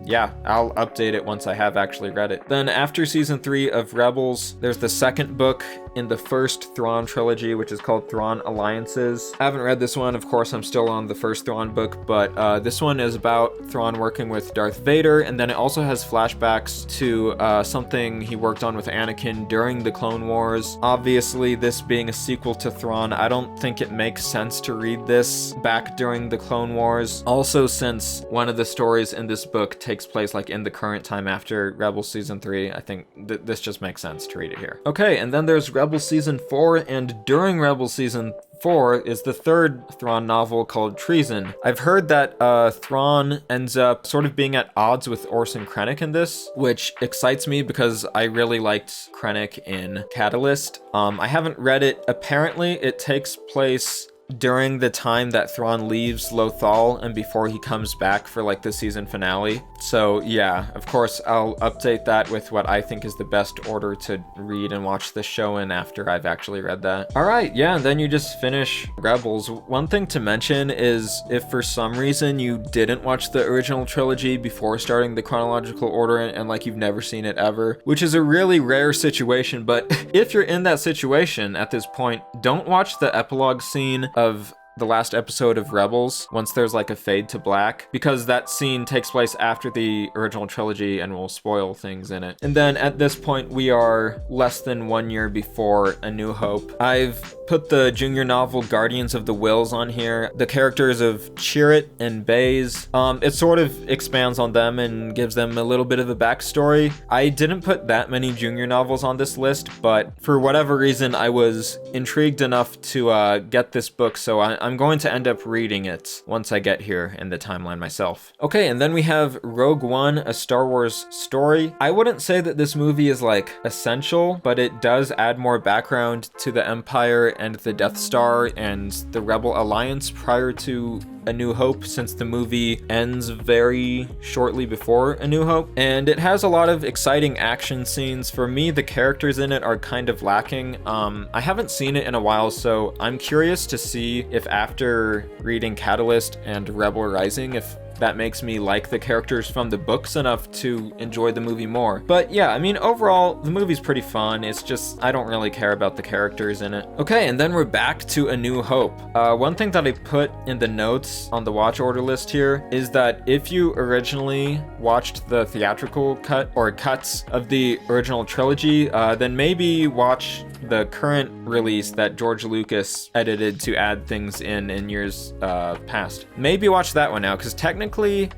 yeah, I'll update it once I have actually read it. Then after season 3 of Rebels, there's the second book in the first Thrawn trilogy, which is called Thrawn Alliances. I haven't read this one, of course. I'm still on the first Thrawn book, but this one is about Thrawn working with Darth Vader, and then it also has flashbacks to something he worked on with Anakin during the Clone Wars. Obviously, this being a sequel to Thrawn, I don't think it makes sense to read this back during the Clone Wars. Also, since one of the stories in this book takes place like in the current time after Rebels season 3, I think this just makes sense to read it here. Okay, and then there's Rebels season 4, and during Rebels season 4 is the third Thrawn novel called Treason. I've heard that Thrawn ends up sort of being at odds with Orson Krennic in this, which excites me because I really liked Krennic in Catalyst. I haven't read it. Apparently, it takes place during the time that Thrawn leaves Lothal and before he comes back for like the season finale. So yeah, of course I'll update that with what I think is the best order to read and watch the show in after I've actually read that. All right, yeah, and then you just finish Rebels. One thing to mention is if for some reason you didn't watch the original trilogy before starting the chronological order and like you've never seen it ever, which is a really rare situation, but if you're in that situation at this point, don't watch the epilogue scene of the last episode of Rebels, once there's like a fade to black, because that scene takes place after the original trilogy and will spoil things in it. And then at this point, we are less than 1 year before A New Hope. I've put the junior novel Guardians of the Whills on here. The characters of Chirrut and Baze, it sort of expands on them and gives them a little bit of a backstory. I didn't put that many junior novels on this list, but for whatever reason, I was intrigued enough to get this book, so I'm going to end up reading it once I get here in the timeline myself. Okay, and then we have Rogue One, a Star Wars story. I wouldn't say that this movie is like essential, but it does add more background to the Empire and the Death Star and the Rebel Alliance prior to A New Hope, since the movie ends very shortly before A New Hope. And it has a lot of exciting action scenes. For me, the characters in it are kind of lacking. I haven't seen it in a while, so I'm curious to see if after reading Catalyst and Rebel Rising, if that makes me like the characters from the books enough to enjoy the movie more. But yeah, I mean, overall, the movie's pretty fun. It's just, I don't really care about the characters in it. Okay, and then we're back to A New Hope. One thing that I put in the notes on the watch order list here is that if you originally watched the theatrical cut or cuts of the original trilogy, then maybe watch the current release that George Lucas edited to add things in years past. Maybe watch that one now, because technically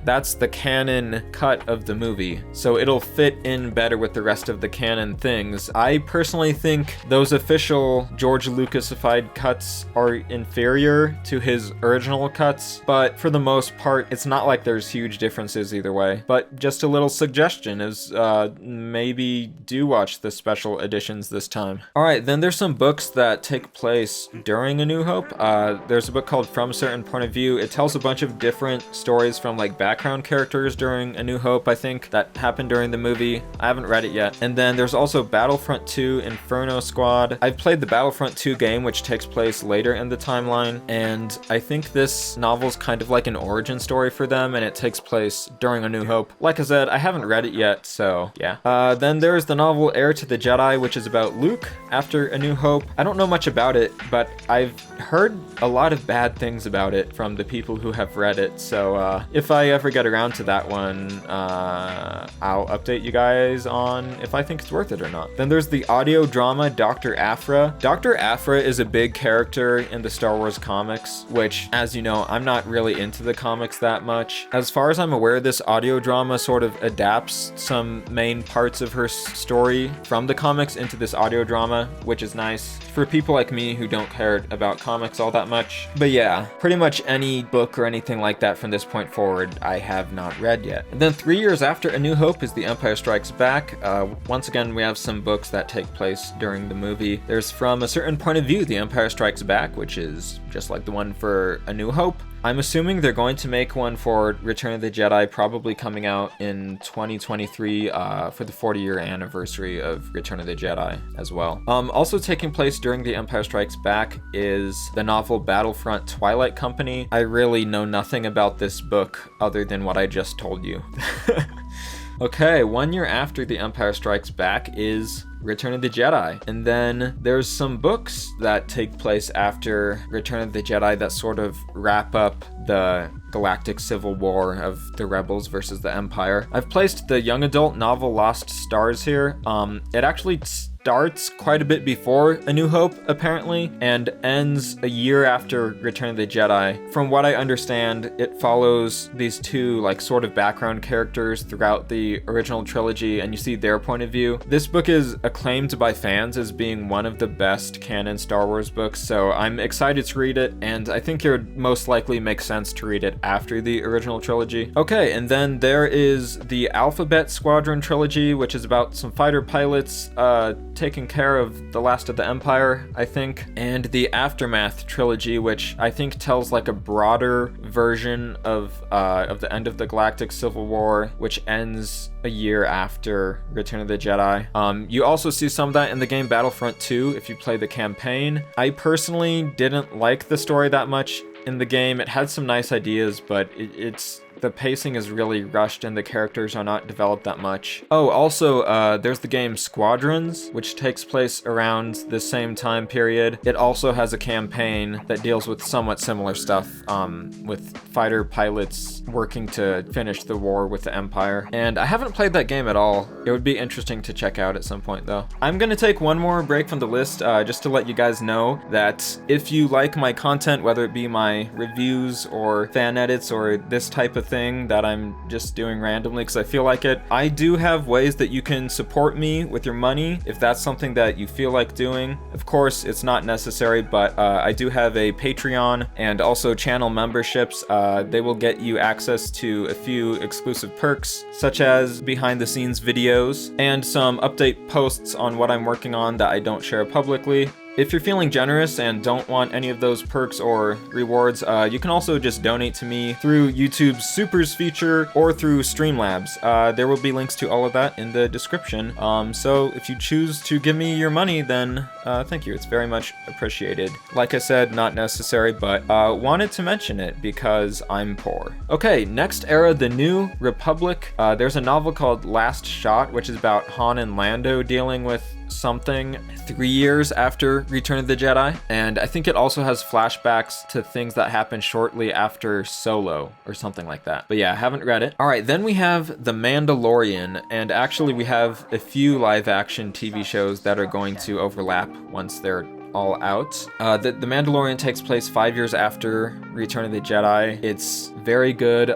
that's the canon cut of the movie, so it'll fit in better with the rest of the canon things. I personally think those official George Lucasified cuts are inferior to his original cuts, but for the most part, it's not like there's huge differences either way. But just a little suggestion is maybe do watch the special editions this time. Alright, then there's some books that take place during A New Hope. There's a book called From a Certain Point of View. It tells a bunch of different stories from like background characters during A New Hope, I think, that happened during the movie. I haven't read it yet. And then there's also Battlefront 2 Inferno Squad. I've played the Battlefront 2 game, which takes place later in the timeline, and I think this novel's kind of like an origin story for them, and it takes place during A New Hope. Like I said, I haven't read it yet, so yeah. Then there's the novel Heir to the Jedi, which is about Luke after A New Hope. I don't know much about it, but I've heard a lot of bad things about it from the people who have read it, so if I ever get around to that one, I'll update you guys on if I think it's worth it or not. Then there's the audio drama Dr. Aphra. Dr. Aphra is a big character in the Star Wars comics, which, as you know, I'm not really into the comics that much. As far as I'm aware, this audio drama sort of adapts some main parts of her story from the comics into this audio drama, which is nice for people like me who don't care about comics all that much. But yeah, pretty much any book or anything like that from this point forward, I have not read yet. And then 3 years after A New Hope is The Empire Strikes Back. Once again, we have some books that take place during the movie. There's From a Certain Point of View, The Empire Strikes Back, which is just like the one for A New Hope. I'm assuming they're going to make one for Return of the Jedi, probably coming out in 2023 for the 40-year anniversary of Return of the Jedi as well. Also taking place during The Empire Strikes Back is the novel Battlefront Twilight Company. I really know nothing about this book other than what I just told you. Okay, 1 year after The Empire Strikes Back is Return of the Jedi. And then there's some books that take place after Return of the Jedi that sort of wrap up the galactic civil war of the rebels versus the Empire. I've placed the young adult novel Lost Stars here. It actually starts quite a bit before A New Hope, apparently, and ends a year after Return of the Jedi. From what I understand, it follows these two, like, sort of background characters throughout the original trilogy, and you see their point of view. This book is acclaimed by fans as being one of the best canon Star Wars books, so I'm excited to read it, and I think it would most likely make sense to read it after the original trilogy. Okay, and then there is the Alphabet Squadron trilogy, which is about some fighter pilots, taking care of the last of the Empire, I think, and the Aftermath trilogy, which I think tells like a broader version of the end of the Galactic Civil War, which ends a year after Return of the Jedi. You also see some of that in the game Battlefront 2 if you play the campaign. I personally didn't like the story that much in the game. It had some nice ideas, but it's the pacing is really rushed and the characters are not developed that much. Oh, also, there's the game Squadrons, which takes place around the same time period. It also has a campaign that deals with somewhat similar stuff, with fighter pilots working to finish the war with the Empire. And I haven't played that game at all. It would be interesting to check out at some point, though. I'm gonna take one more break from the list, just to let you guys know that if you like my content, whether it be my reviews or fan edits or this type of thing that I'm just doing randomly because I feel like it, I do have ways that you can support me with your money if that's something that you feel like doing. Of course, it's not necessary, but I do have a Patreon and also channel memberships. They will get you access to a few exclusive perks, such as behind the scenes videos and some update posts on what I'm working on that I don't share publicly. If you're feeling generous and don't want any of those perks or rewards, you can also just donate to me through YouTube's Supers feature or through Streamlabs. There will be links to all of that in the description. So if you choose to give me your money, then thank you. It's very much appreciated. Like I said, not necessary, but wanted to mention it because I'm poor. Okay, next era, the New Republic. There's a novel called Last Shot, which is about Han and Lando dealing with something 3 years after Return of the Jedi, and I think it also has flashbacks to things that happened shortly after Solo or something like that. But yeah, I haven't read it. All right, then we have The Mandalorian, and actually we have a few live action TV shows that are going to overlap once they're all out. The Mandalorian takes place 5 years after Return of the Jedi. It's very good.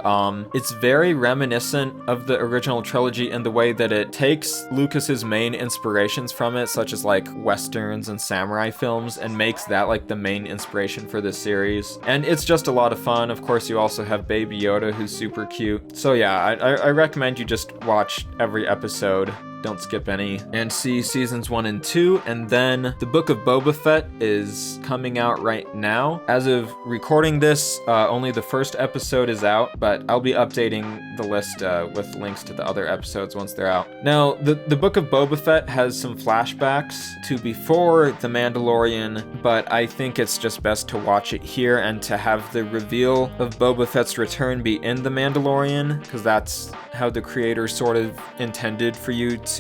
It's very reminiscent of the original trilogy in the way that it takes Lucas's main inspirations from it, such as like westerns and samurai films, and makes that like the main inspiration for this series. And it's just a lot of fun. Of course, you also have Baby Yoda, who's super cute. So yeah, I recommend you just watch every episode. Don't skip any, and see seasons 1 and 2, and then the Book of Boba Fett is coming out right now. As of recording this, only the first episode is out, but I'll be updating the list with links to the other episodes once they're out. Now, the Book of Boba Fett has some flashbacks to before The Mandalorian, but I think it's just best to watch it here and to have the reveal of Boba Fett's return be in The Mandalorian, because that's how the creator sort of intended for you to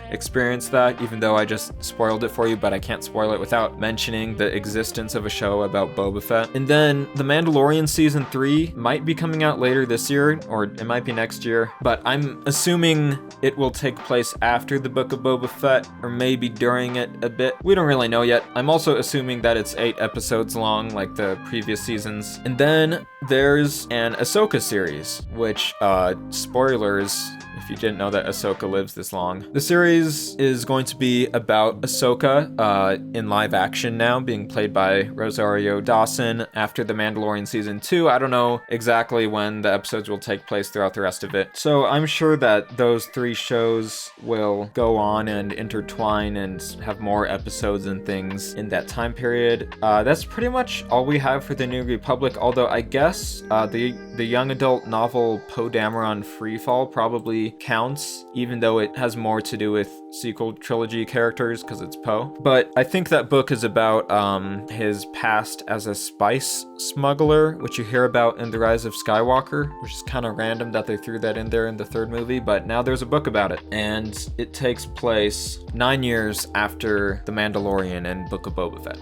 experience that, even though I just spoiled it for you, but I can't spoil it without mentioning the existence of a show about Boba Fett. And then The Mandalorian Season 3 might be coming out later this year, or it might be next year, but I'm assuming it will take place after the Book of Boba Fett, or maybe during it a bit. We don't really know yet. I'm also assuming that it's 8 episodes long, like the previous seasons. And then there's an Ahsoka series, which, spoilers, if you didn't know that Ahsoka lives this long. The series is going to be about Ahsoka in live action now, being played by Rosario Dawson after The Mandalorian Season 2. I don't know exactly when the episodes will take place throughout the rest of it. So I'm sure that those 3 shows will go on and intertwine and have more episodes and things in that time period. That's pretty much all we have for the New Republic, although I guess the young adult novel Poe Dameron Freefall probably counts, even though it has more to do with sequel trilogy characters because it's Poe. But I think that book is about his past as a spice smuggler, which you hear about in The Rise of Skywalker, which is kind of random that they threw that in there in the 3rd movie, but now there's a book about it. And it takes place 9 years after The Mandalorian and Book of Boba Fett.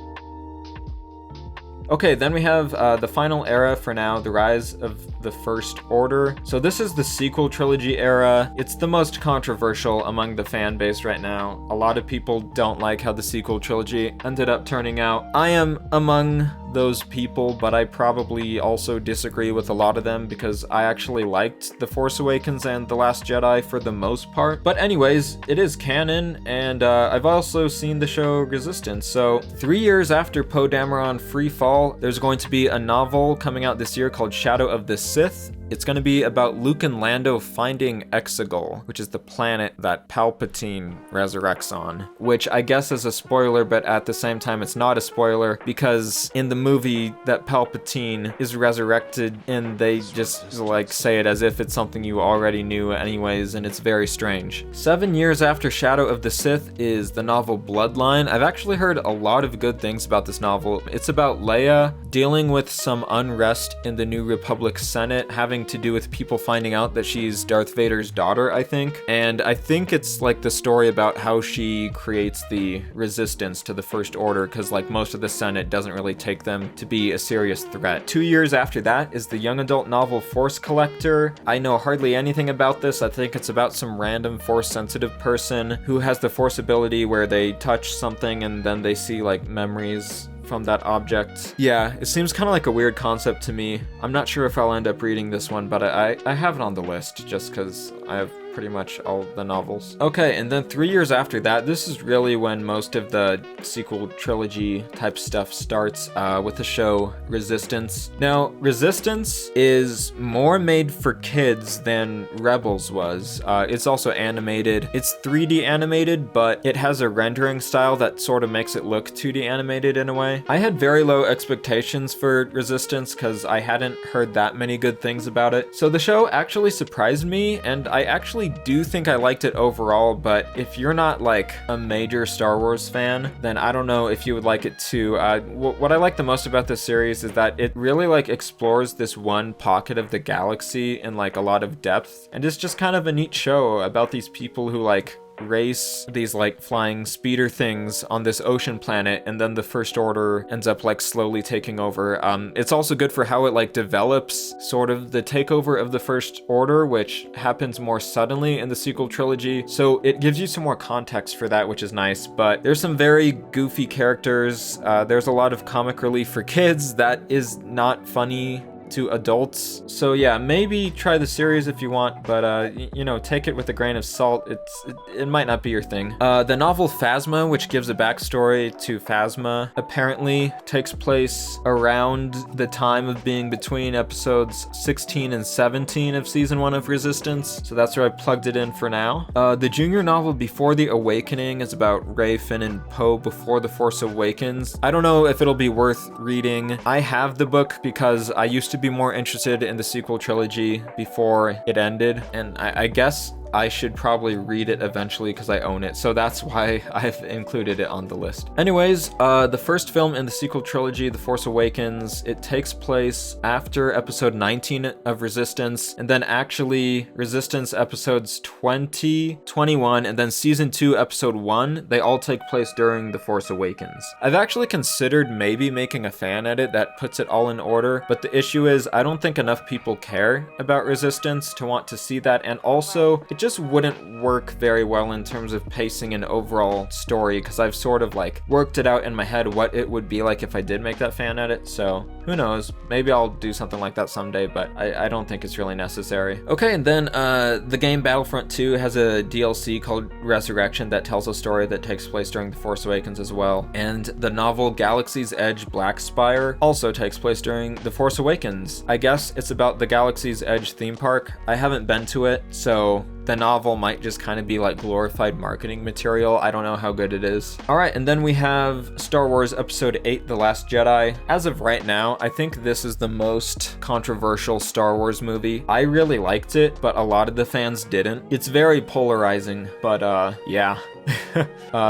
Okay, then we have the final era for now, the Rise of the First Order. So this is the sequel trilogy era. It's the most controversial among the fan base right now. A lot of people don't like how the sequel trilogy ended up turning out. I am among those people, but I probably also disagree with a lot of them because I actually liked The Force Awakens and The Last Jedi for the most part. But anyways, it is canon, and I've also seen the show Resistance. So 3 years after Poe Dameron Freefall, there's going to be a novel coming out this year called Shadow of the Sith. It's going to be about Luke and Lando finding Exegol, which is the planet that Palpatine resurrects on, which I guess is a spoiler, but at the same time it's not a spoiler because in the movie that Palpatine is resurrected and they just like say it as if it's something you already knew anyways, and it's very strange. 7 years after Shadow of the Sith is the novel Bloodline. I've actually heard a lot of good things about this novel. It's about Leia dealing with some unrest in the New Republic Senate, having having to do with people finding out that she's Darth Vader's daughter, I think. And I think it's like the story about how she creates the resistance to the First Order, because like most of the Senate doesn't really take them to be a serious threat. 2 years after that is the young adult novel Force Collector. I know hardly anything about this. I think it's about some random Force-sensitive person who has the Force ability where they touch something and then they see like memories from that object. Yeah, it seems kind of like a weird concept to me. I'm not sure if I'll end up reading this one, but I have it on the list just because I have pretty much all the novels. Okay, and then 3 years after that, this is really when most of the sequel trilogy type stuff starts with the show Resistance. Now, Resistance is more made for kids than Rebels was. It's also animated. It's 3D animated, but it has a rendering style that sort of makes it look 2D animated in a way. I had very low expectations for Resistance because I hadn't heard that many good things about it. So the show actually surprised me, and I actually do think I liked it overall, but if you're not like a major Star Wars fan, then I don't know if you would like it too. What I like the most about this series is that it really like explores this one pocket of the galaxy in like a lot of depth, and it's just kind of a neat show about these people who like race these like flying speeder things on this ocean planet, and then the First Order ends up like slowly taking over. It's also good for how it like develops sort of the takeover of the First Order, which happens more suddenly in the sequel trilogy, so it gives you some more context for that, which is nice. But there's some very goofy characters. There's a lot of comic relief for kids that is not funny to adults. So yeah, maybe try the series if you want, but you know, take it with a grain of salt. It might not be your thing. The novel Phasma, which gives a backstory to Phasma, apparently takes place around the time of being between episodes 16 and 17 of season 1 of Resistance, so that's where I plugged it in for now. The junior novel Before the Awakening is about Rey, Finn, and Poe before The Force Awakens. I don't know if it'll be worth reading. I have the book because I used to be more interested in the sequel trilogy before it ended, and I guess I should probably read it eventually because I own it, so that's why I've included it on the list. Anyways, the first film in the sequel trilogy, The Force Awakens, it takes place after episode 19 of Resistance, and then actually Resistance episodes 20, 21, and then season 2 episode 1, they all take place during The Force Awakens. I've actually considered maybe making a fan edit that puts it all in order, but the issue is I don't think enough people care about Resistance to want to see that, and also it just wouldn't work very well in terms of pacing and overall story, because I've sort of like worked it out in my head what it would be like if I did make that fan edit, so who knows, maybe I'll do something like that someday, but I don't think it's really necessary. Okay, and then the game Battlefront 2 has a DLC called Resurrection that tells a story that takes place during The Force Awakens as well, and the novel Galaxy's Edge Black Spire also takes place during The Force Awakens. I guess it's about the Galaxy's Edge theme park. I haven't been to it, so the novel might just kind of be like glorified marketing material. I don't know how good it is. All right, and then we have Star Wars Episode 8, The Last Jedi. As of right now, I think this is the most controversial Star Wars movie. I really liked it, but a lot of the fans didn't. It's very polarizing, but yeah.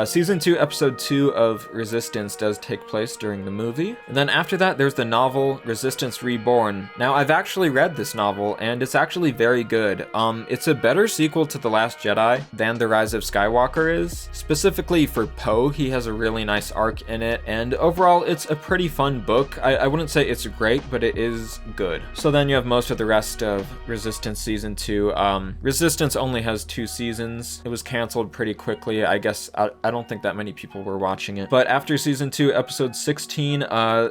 Season 2, Episode 2 of Resistance does take place during the movie. And then after that, there's the novel Resistance Reborn. Now, I've actually read this novel, and it's actually very good. It's a better sequel to The Last Jedi than The Rise of Skywalker is. Specifically for Poe, he has a really nice arc in it, and overall, it's a pretty fun book. I wouldn't say it's great, but it is good. So then you have most of the rest of Resistance Season 2. Resistance only has 2 seasons. It was canceled pretty quickly. I guess I don't think that many people were watching it. But after season 2, episode 16,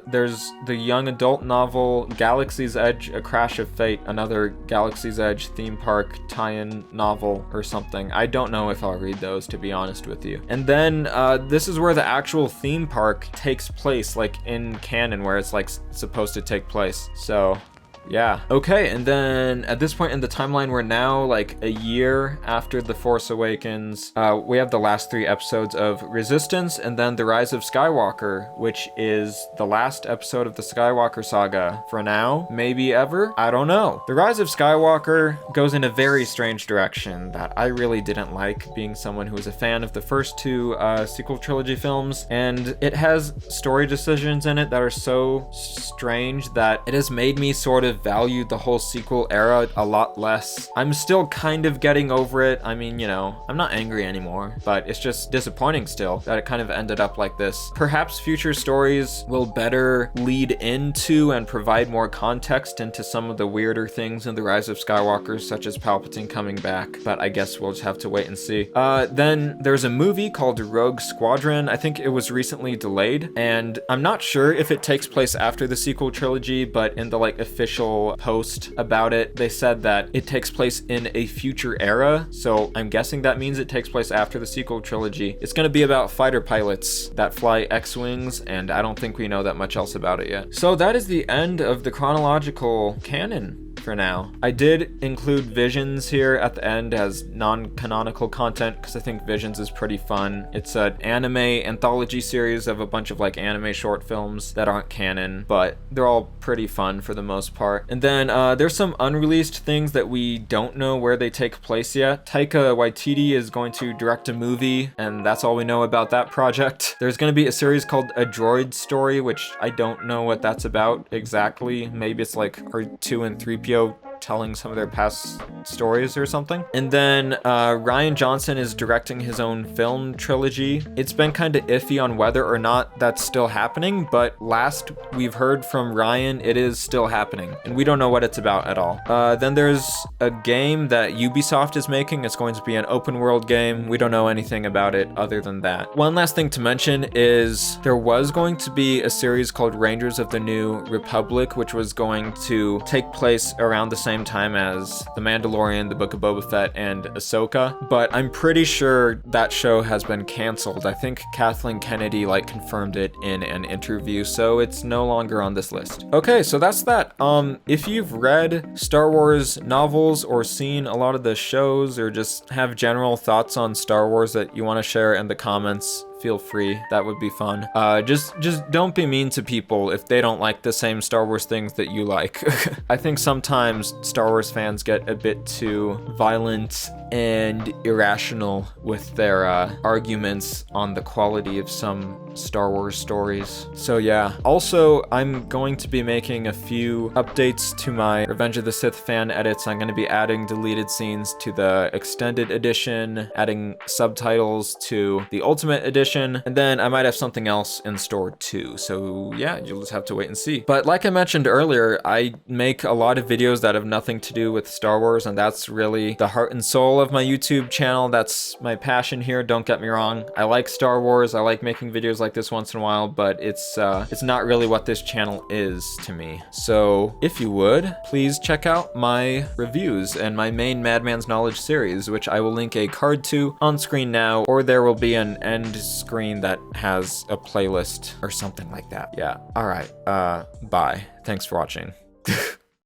there's the young adult novel Galaxy's Edge, A Crash of Fate, another Galaxy's Edge theme park tie-in novel or something. I don't know if I'll read those, to be honest with you. And then this is where the actual theme park takes place, like in canon, where it's like supposed to take place. So yeah. Okay, and then at this point in the timeline, we're now like a year after The Force Awakens. We have the last 3 episodes of Resistance, and then The Rise of Skywalker, which is the last episode of the Skywalker saga. For now, maybe ever? I don't know. The Rise of Skywalker goes in a very strange direction that I really didn't like, being someone who was a fan of the first 2 sequel trilogy films, and it has story decisions in it that are so strange that it has made me sort of have valued the whole sequel era a lot less. I'm still kind of getting over it. I mean, you know, I'm not angry anymore, but it's just disappointing still that it kind of ended up like this. Perhaps future stories will better lead into and provide more context into some of the weirder things in The Rise of Skywalker, such as Palpatine coming back, but I guess we'll just have to wait and see. Then there's a movie called Rogue Squadron. I think it was recently delayed, and I'm not sure if it takes place after the sequel trilogy, but in the like official post about it, they said that it takes place in a future era, so I'm guessing that means it takes place after the sequel trilogy. It's going to be about fighter pilots that fly X-Wings, and I don't think we know that much else about it yet. So that is the end of the chronological canon for now. I did include Visions here at the end as non-canonical content because I think Visions is pretty fun. It's an anime anthology series of a bunch of like anime short films that aren't canon, but they're all pretty fun for the most part. And then there's some unreleased things that we don't know where they take place yet. Taika Waititi is going to direct a movie, and that's all we know about that project. There's going to be a series called A Droid Story, which I don't know what that's about exactly. Maybe it's like R2 and 3PO telling some of their past stories or something. And then Rian Johnson is directing his own film trilogy. It's been kind of iffy on whether or not that's still happening, but last we've heard from Ryan, it is still happening, and we don't know what it's about at all. Then there's a game that Ubisoft is making. It's going to be an open world game. We don't know anything about it other than that. One last thing to mention is there was going to be a series called Rangers of the New Republic, which was going to take place around the same time as The Mandalorian, The Book of Boba Fett, and Ahsoka, but I'm pretty sure that show has been canceled. I think Kathleen Kennedy like confirmed it in an interview, so it's no longer on this list. Okay, so that's that. If you've read Star Wars novels or seen a lot of the shows or just have general thoughts on Star Wars that you want to share in the comments, feel free. That would be fun. Just don't be mean to people if they don't like the same Star Wars things that you like. I think sometimes Star Wars fans get a bit too violent and irrational with their arguments on the quality of some Star Wars stories. So yeah. Also, I'm going to be making a few updates to my Revenge of the Sith fan edits. I'm going to be adding deleted scenes to the extended edition, adding subtitles to the Ultimate Edition, and then I might have something else in store too. So yeah, you'll just have to wait and see. But like I mentioned earlier, I make a lot of videos that have nothing to do with Star Wars, and that's really the heart and soul of my YouTube channel. That's my passion here, don't get me wrong. I like Star Wars, I like making videos like this once in a while, but it's not really what this channel is to me. So if you would, please check out my reviews and my main Madman's Knowledge series, which I will link a card to on screen now, or there will be an end screen that has a playlist or something like that. Yeah. All right. Bye. Thanks for watching.